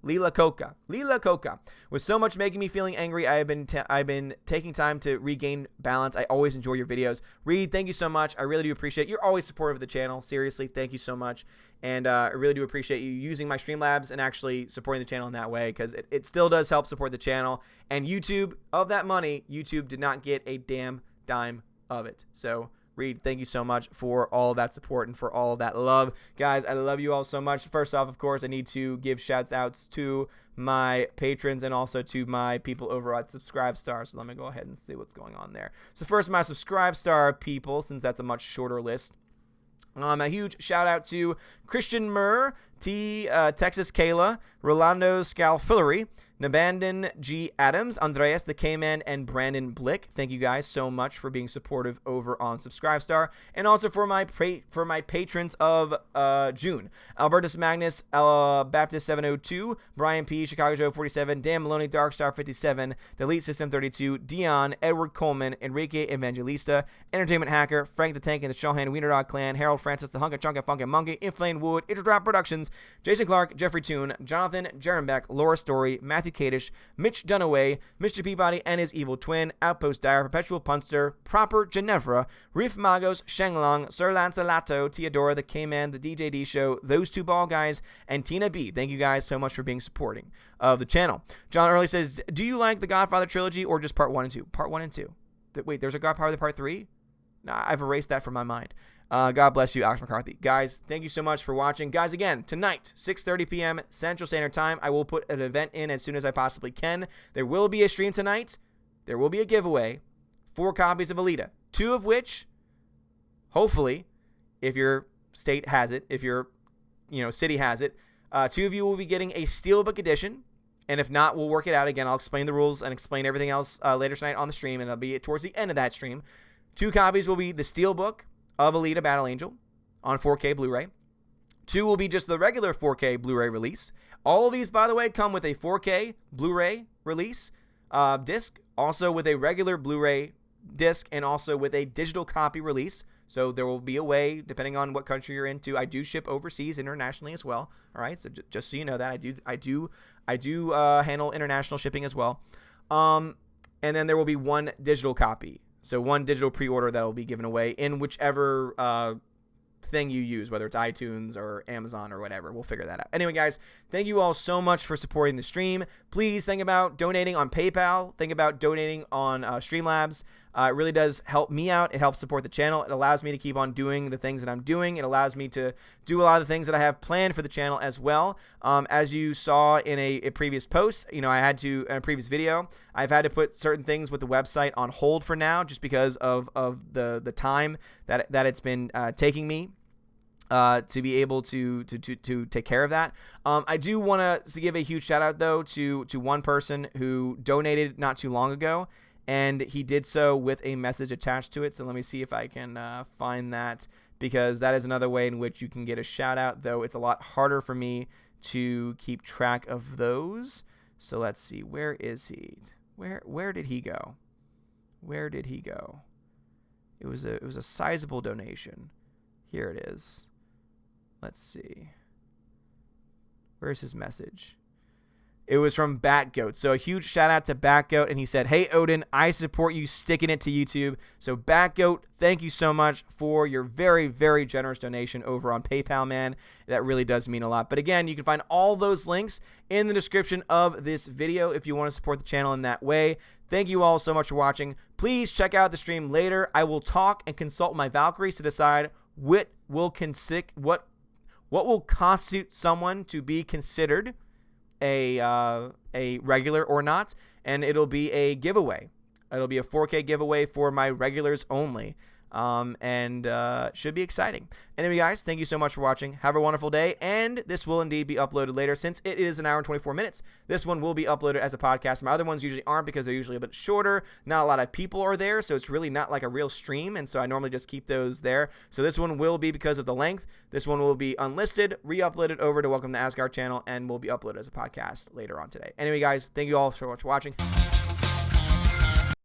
with so much making me feeling angry. I've been taking time to regain balance. I always enjoy your videos. Reed, thank you so much. I really do appreciate it. You're always supportive of the channel. Seriously, thank you so much. And I really do appreciate you using my Streamlabs and actually supporting the channel in that way, because it still does help support the channel. And YouTube, of that money, YouTube did not get a damn dime of it. So Reed, thank you so much for all of that support and for all of that love. Guys, I love you all so much. First off, of course, I need to give shouts outs to my patrons and also to my people over at Subscribestar. So let me go ahead and see what's going on there. So first, my Subscribestar people, since that's a much shorter list. A huge shout out to Christian Murr, Texas Kayla, Rolando Scalfillery, Nabandon G. Adams, Andreas the K-Man, and Brandon Blick. Thank you guys so much for being supportive over on Subscribestar. And also for my patrons of June. Albertus Magnus, Baptist 702, Brian P., Chicago Joe 47, Dan Maloney, Darkstar 57, Delete System 32, Dion, Edward Coleman, Enrique Evangelista, Entertainment Hacker, Frank the Tank and the Shawhan Wiener Dog Clan, Harold Francis, the Hunka Chunka Funkin' Monkey, Inflame Wood, Interdrop Productions, Jason Clark, Jeffrey Toon, Jonathan Jerembeck, Laura Story, Matthew Kadish, Mitch Dunaway, Mr. Peabody and his evil twin, Outpost Dire, Perpetual Punster, Proper Ginevra, Reef Magos, Shenglong, Sir Lancelato, Theodora, the K-Man, the DJD Show, Those Two Ball Guys, and Tina B. Thank you guys so much for being supporting of the channel. John Early says, do you like the Godfather trilogy or just part 1 and 2? Part 1 and 2. Wait, there's a Godfather part 3? Nah, I've erased that from my mind. God bless you, Alex McCarthy. Guys, thank you so much for watching. Guys, again, tonight, 6:30 p.m. Central Standard Time, I will put an event in as soon as I possibly can. There will be a stream tonight. There will be a giveaway. 4 copies of Alita, 2 of which, hopefully, if your state has it, if your city has it, 2 of you will be getting a Steelbook edition. And if not, we'll work it out. Again, I'll explain the rules and explain everything else later tonight on the stream, and it'll be towards the end of that stream. 2 copies will be the Steelbook of Alita Battle Angel on 4K Blu-ray. 2 will be just the regular 4K Blu-ray release. All of these, by the way, come with a 4K Blu-ray release disc, also with a regular Blu-ray disc, and also with a digital copy release. So there will be a way, depending on what country you're into. I do ship overseas, internationally as well. All right, so just so you know that I do handle international shipping as well. And then there will be 1 digital copy. So 1 digital pre-order that will be given away in whichever thing you use, whether it's iTunes or Amazon or whatever. We'll figure that out. Anyway, guys, thank you all so much for supporting the stream. Please think about donating on PayPal. Think about donating on Streamlabs. It really does help me out. It helps support the channel. It allows me to keep on doing the things that I'm doing. It allows me to do a lot of the things that I have planned for the channel as well. As you saw in a previous post, I had to, in a previous video, I've had to put certain things with the website on hold for now, just because of the time that it's been taking me to be able to take care of that. I do want to give a huge shout out though to one person who donated not too long ago, and he did so with a message attached to it. So let me see if I can find that, because that is another way in which you can get a shout out, though it's a lot harder for me to keep track of those. So let's see, where is he? Where did he go? Where did he go? It was a sizable donation. Here it is. Let's see. Where's his message? It was from Batgoat. So a huge shout out to Batgoat. And he said, hey, Odin, I support you sticking it to YouTube. So Batgoat, thank you so much for your very, very generous donation over on PayPal, man. That really does mean a lot. But again, you can find all those links in the description of this video if you want to support the channel in that way. Thank you all so much for watching. Please check out the stream later. I will talk and consult my Valkyries to decide what will constitute someone to be considered a regular or not, and it'll be a giveaway. It'll be a 4K giveaway for my regulars only, and should be exciting. Anyway, guys, thank you so much for watching. Have a wonderful day, and this will indeed be uploaded later. Since it is 1 hour and 24 minutes, this one will be uploaded as a podcast. My other ones usually aren't, because they're usually a bit shorter. Not a lot of people are there, so it's really not like a real stream, and so I normally just keep those there. So this one will be, because of the length, this one will be unlisted, re-uploaded over to Welcome to Asgard channel, and will be uploaded as a podcast later on today. Anyway, guys, thank you all so much for watching.